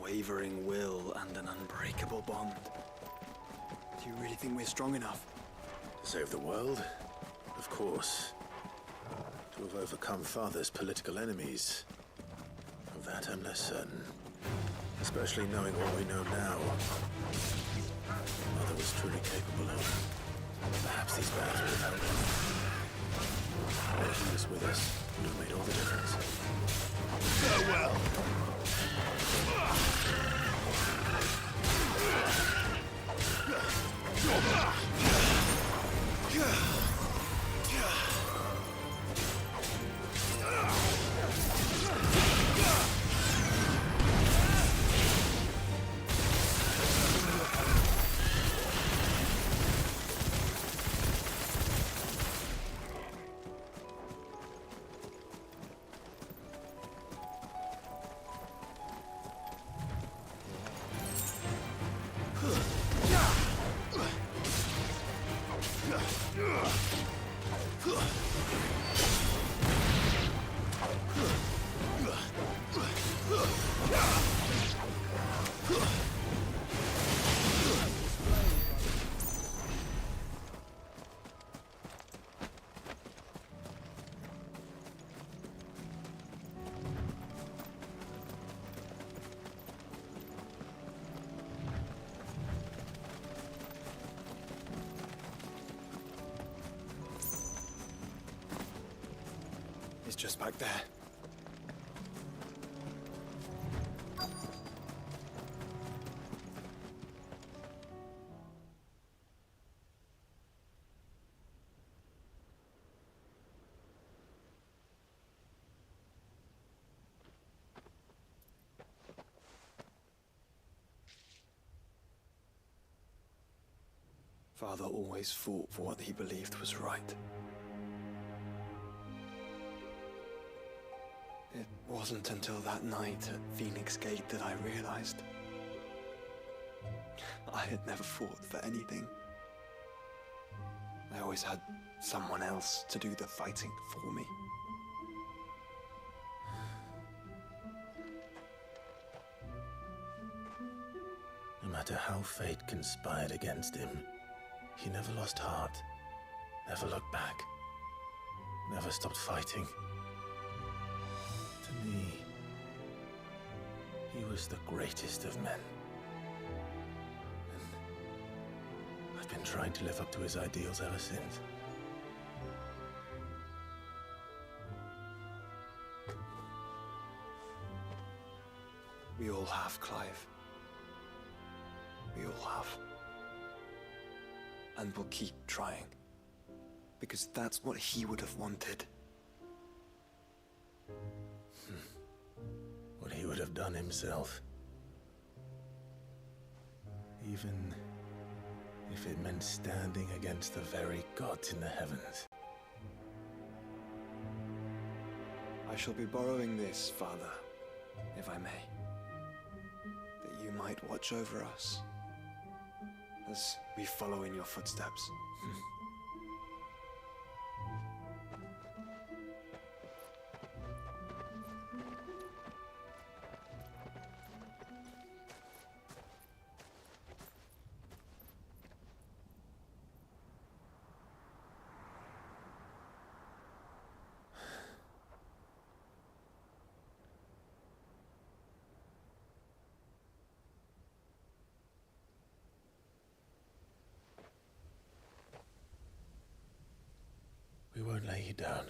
unwavering will and an unbreakable bond. Do you really think we're strong enough? To save the world? Of course. To have overcome Father's political enemies. Of that I'm less certain. Especially knowing what we know now. Mother was truly capable of. Perhaps these battles would have helped. She was with us would have made all the difference. Farewell! It's just back there. Father always fought for what he believed was right. It wasn't until that night at Phoenix Gate that I realized I had never fought for anything. I always had someone else to do the fighting for me. No matter how fate conspired against him, he never lost heart, never looked back, never stopped fighting. To me, he was the greatest of men. And I've been trying to live up to his ideals ever since. We all have, Clive. We all have. And we'll keep trying. Because that's what he would have wanted. What he would have done himself. Even if it meant standing against the very gods in the heavens. I shall be borrowing this, Father, if I may. That you might watch over us as we follow in your footsteps. We won't lay you down.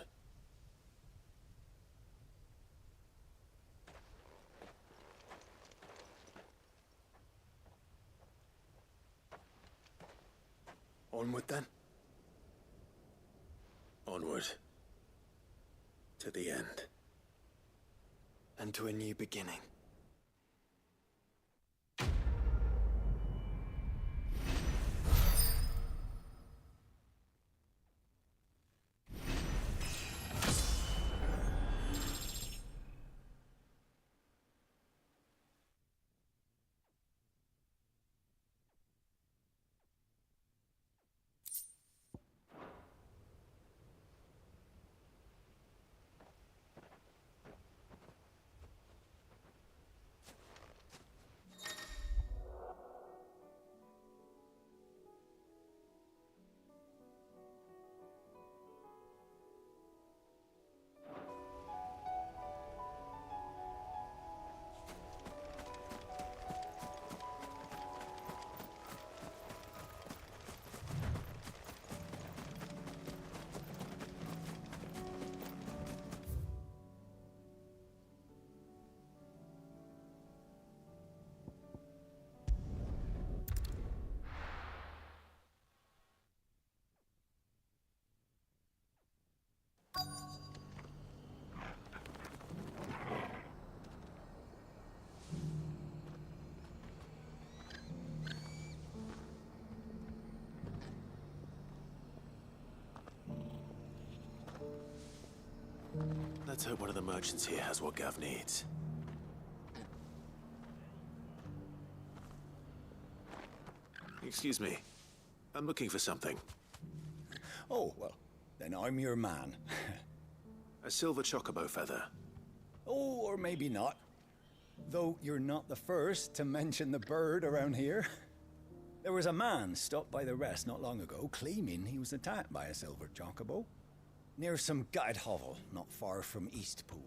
Onward then? Onward. To the end. And to a new beginning. Let's hope one of the merchants here has what Gav needs. Excuse me. I'm looking for something. Oh, well, then I'm your man. A silver chocobo feather. Oh, or maybe not. Though you're not the first to mention the bird around here. There was a man stopped by the rest not long ago, claiming he was attacked by a silver chocobo. Near some gutted hovel, not far from Eastpool.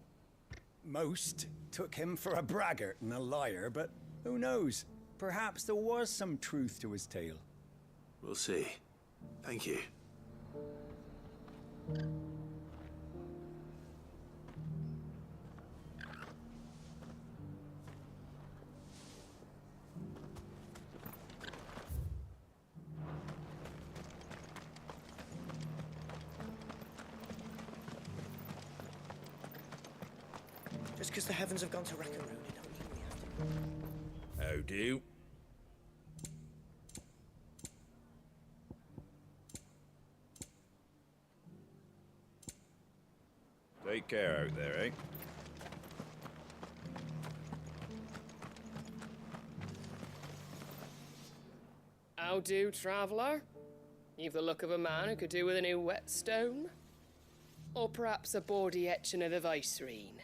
Most took him for a braggart and a liar, but who knows? Perhaps there was some truth to his tale. We'll see. Thank you. Just because the heavens have gone to wreck and ruin it, don't mean we have to. How do? Take care out there, eh? How do, traveller? You've the look of a man who could do with a new whetstone. Or perhaps a bawdy etching of the Vicerine.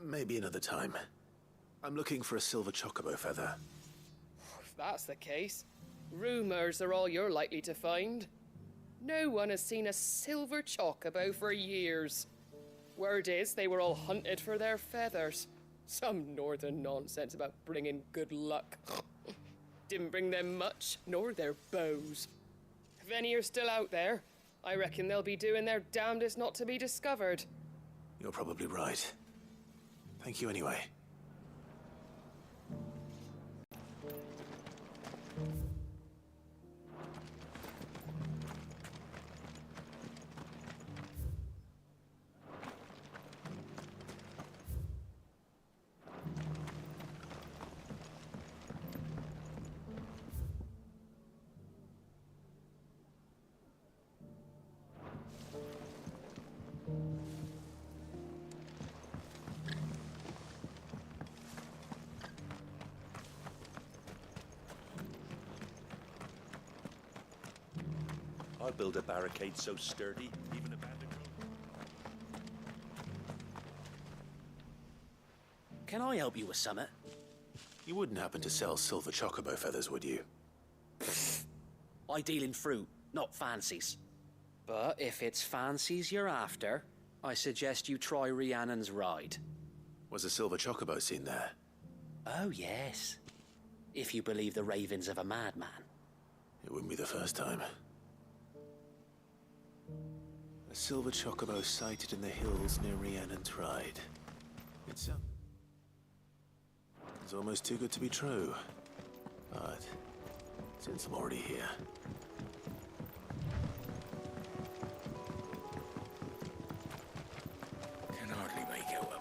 Maybe another time. I'm looking for a silver chocobo feather. If that's the case, rumours are all you're likely to find. No one has seen a silver chocobo for years. Word is they were all hunted for their feathers. Some northern nonsense about bringing good luck. Didn't bring them much, nor their bows. If any are still out there, I reckon they'll be doing their damnedest not to be discovered. You're probably right. Thank you anyway. I'll build a barricade so sturdy, even a bandit. Can I help you with something? You wouldn't happen to sell silver chocobo feathers, would you? I deal in fruit, not fancies. But if it's fancies you're after, I suggest you try Rhiannon's ride. Was a silver chocobo seen there? Oh, yes. If you believe the ravings of a madman. It wouldn't be the first time. A silver chocobo sighted in the hills near Rhiannon's ride. It's almost too good to be true. But since I'm already here... Can hardly make out what.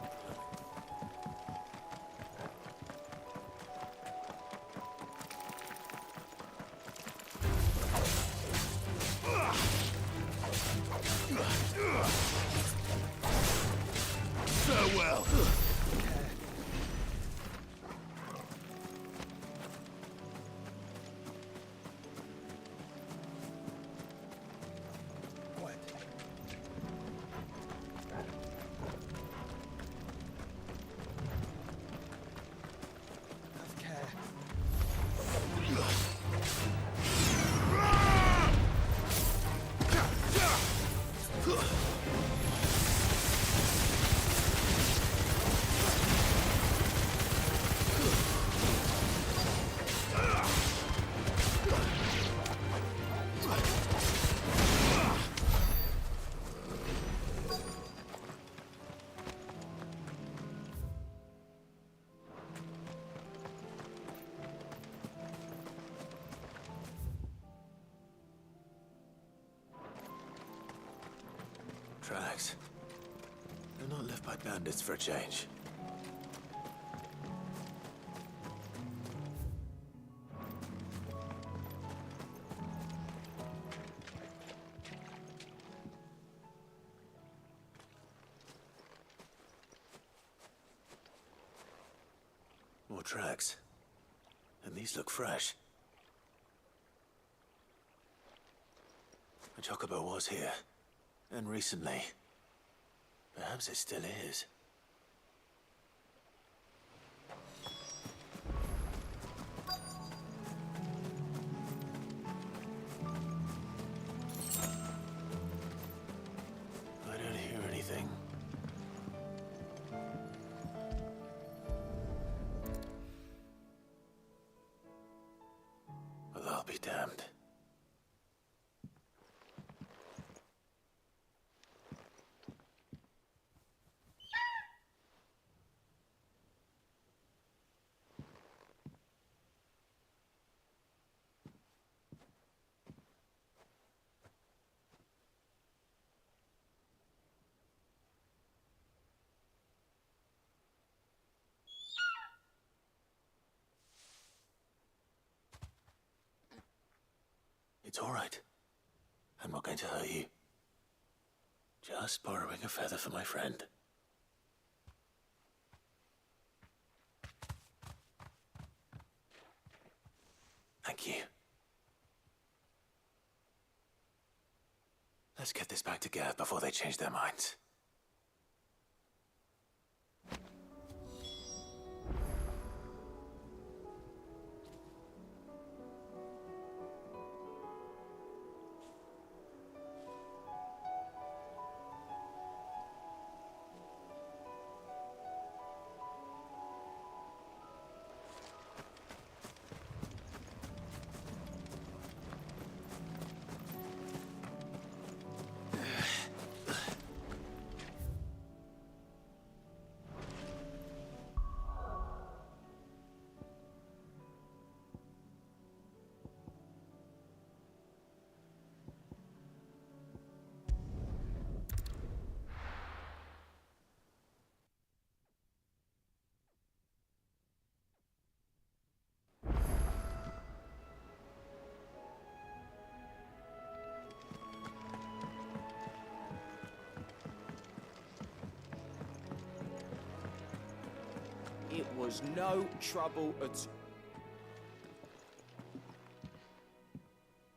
Farewell. Tracks. They're not left by bandits for a change. more tracks. And these look fresh. A chocobo was here. And recently. Perhaps it still is. I don't hear anything. Well, I'll be damned. It's all right. I'm not going to hurt you. Just borrowing a feather for my friend. Thank you. Let's get this back to Gav before they change their minds. It was no trouble at...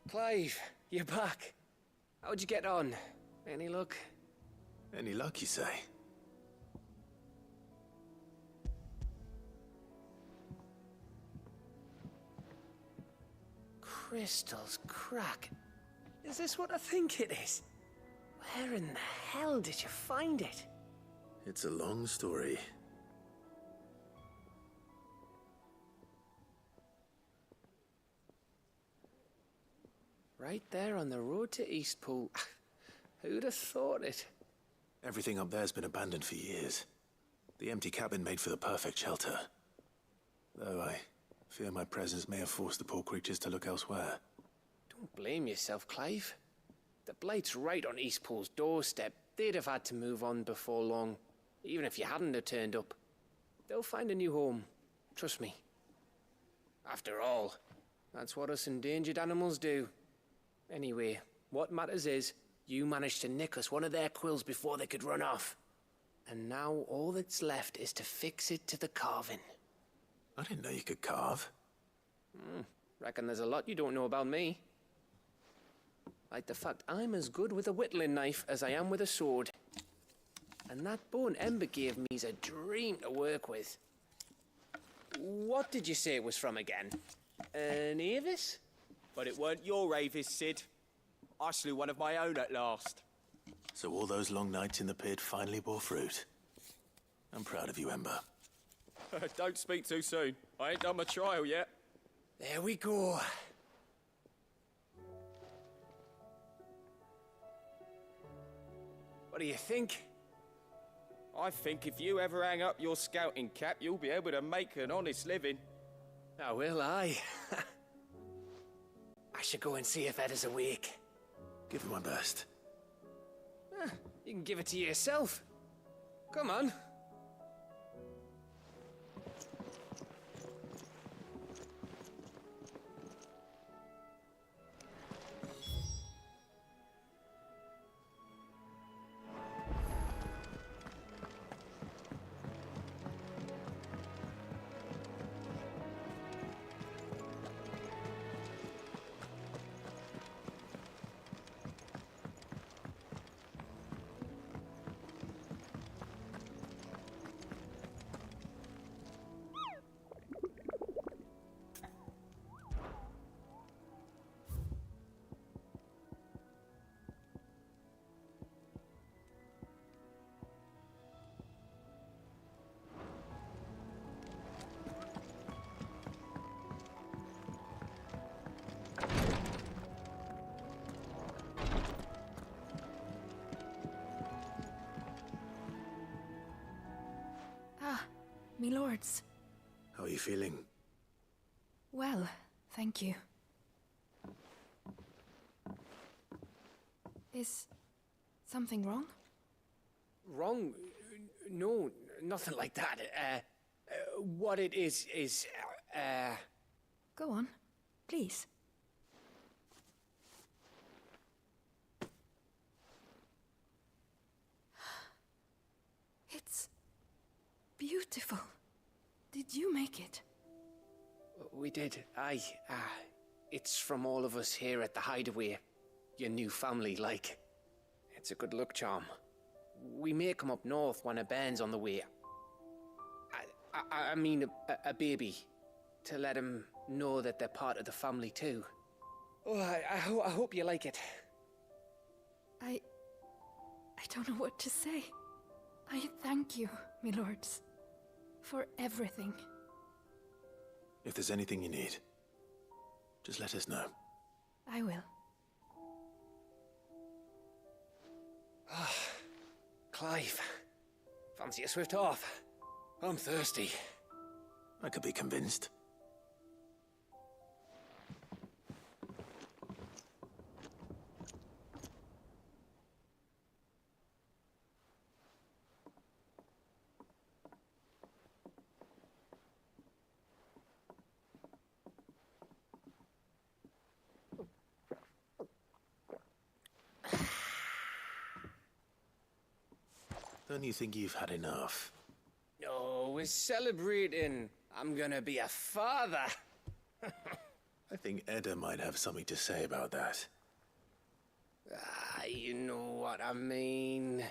Clive, you're back. How'd you get on? Any luck? Any luck, you say? Crystal's crack. Is this what I think it is? Where in the hell did you find it? It's a long story. Right there on the road to Eastpool. Who'd have thought it? Everything up there's been abandoned for years. The empty cabin made for the perfect shelter. Though I fear my presence may have forced the poor creatures to look elsewhere. Don't blame yourself, Clive. The Blight's right on Eastpool's doorstep. They'd have had to move on before long, even if you hadn't have turned up. They'll find a new home. Trust me. After all, that's what us endangered animals do. Anyway, what matters is, you managed to nick us one of their quills before they could run off. And now all that's left is to fix it to the carving. I didn't know you could carve. Reckon there's a lot you don't know about me. Like the fact I'm as good with a whittling knife as I am with a sword. And that bone Ember gave me's a dream to work with. What did you say it was from again? An Avis? But it weren't your Avis, Sid. I slew one of my own at last. So all those long nights in the pit finally bore fruit. I'm proud of you, Ember. Don't speak too soon. I ain't done my trial yet. There we go. What do you think? I think if you ever hang up your scouting cap, you'll be able to make an honest living. Oh, will I? I should go and see if Ed is awake. Give it my best. You can give it to yourself. Come on. me lords. How are you feeling? Well, thank you. Is something wrong? Wrong? No, nothing like that. What it is, Go on, please. It's beautiful. Did you make it? We did. Aye. It's from all of us here at the Hideaway. Your new family, like. It's a good luck charm. We may come up north when a band's on the way. I mean a baby. To let him know that they're part of the family too. Oh, I hope you like it. I don't know what to say. I thank you, my lords, for everything. If there's anything you need, just let us know. I will. Clive, fancy a swift off? I'm thirsty. I could be convinced. Don't you think you've had enough? No, we're celebrating. I'm gonna be a father. I think Edda might have something to say about that. You know what I mean.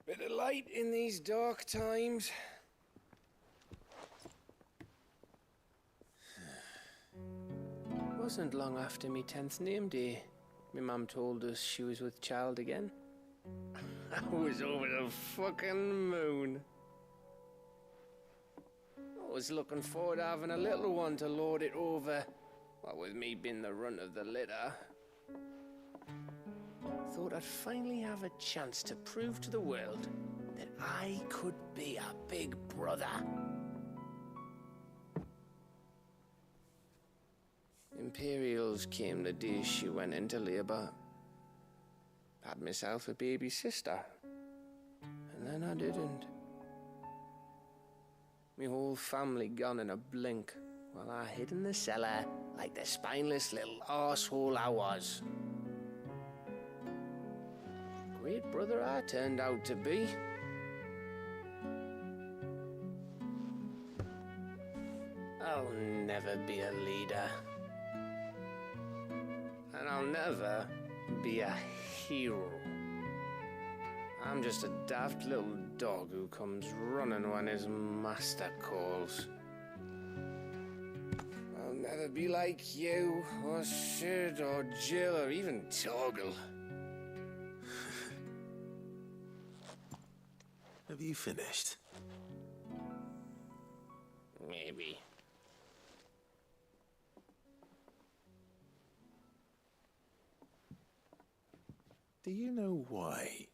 Bit of light in these dark times. Wasn't long after me 10th name day, my mum told us she was with child again. I was over the fucking moon. I was looking forward to having a little one to lord it over, what with me being the runt of the litter. Thought I'd finally have a chance to prove to the world that I could be a big brother. Imperials came the day she went into labour. Had myself a baby sister, and then I didn't. My whole family gone in a blink, while I hid in the cellar like the spineless little arsehole I was. Great brother I turned out to be. I'll never be a leader. And I'll never be a hero. I'm just a daft little dog who comes running when his master calls. I'll never be like you, or Sid, or Jill, or even Torgal. Have you finished? Maybe. Do you know why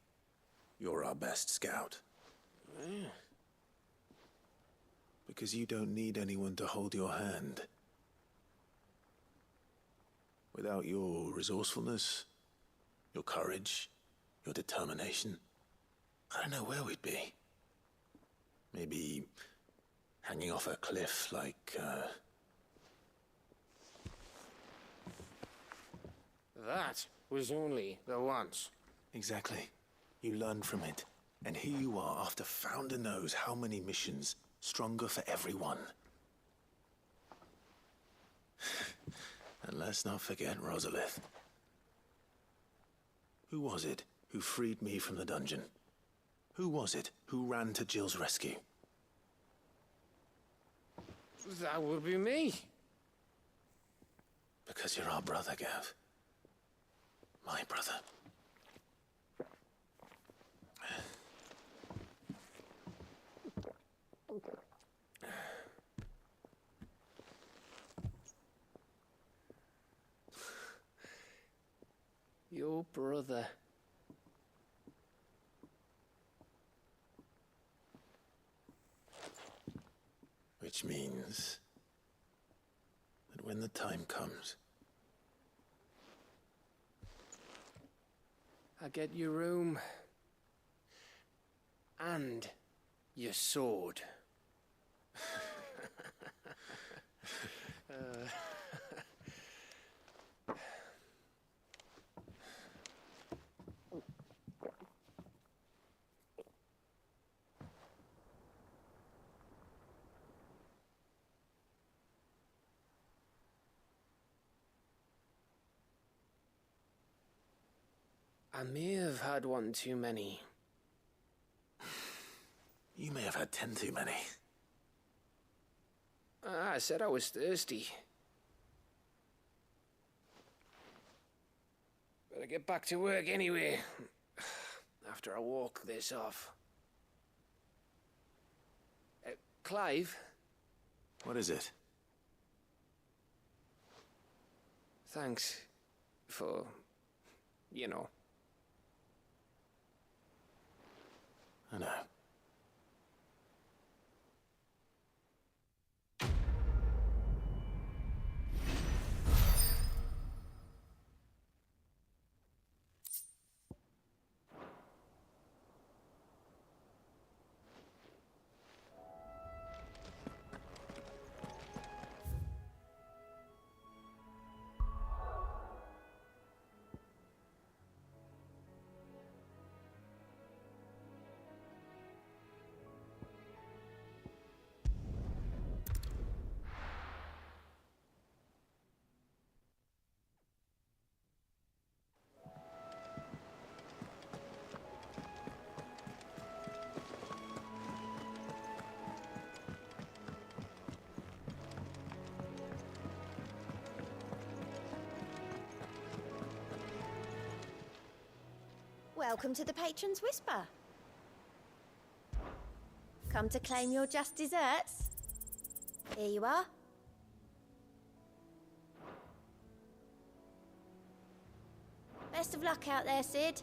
you're our best scout? Because you don't need anyone to hold your hand. Without your resourcefulness, your courage, your determination, I don't know where we'd be. Maybe hanging off a cliff like, That was only the once. Exactly. You learned from it. And here you are, after Founder knows how many missions, stronger for everyone. And let's not forget Rosalith. Who was it who freed me from the dungeon? Who was it who ran to Jill's rescue? That would be me. Because you're our brother, Gav. My brother. Your brother. when the time comes. I get your room. And your sword. I may have had one too many. You may have had 10 too many. I said I was thirsty. Better get back to work anyway, after I walk this off. Clive? What is it? Thanks for, you know. I know. Welcome to the Patron's Whisper. Come to claim your just desserts? Here you are. Best of luck out there, Sid.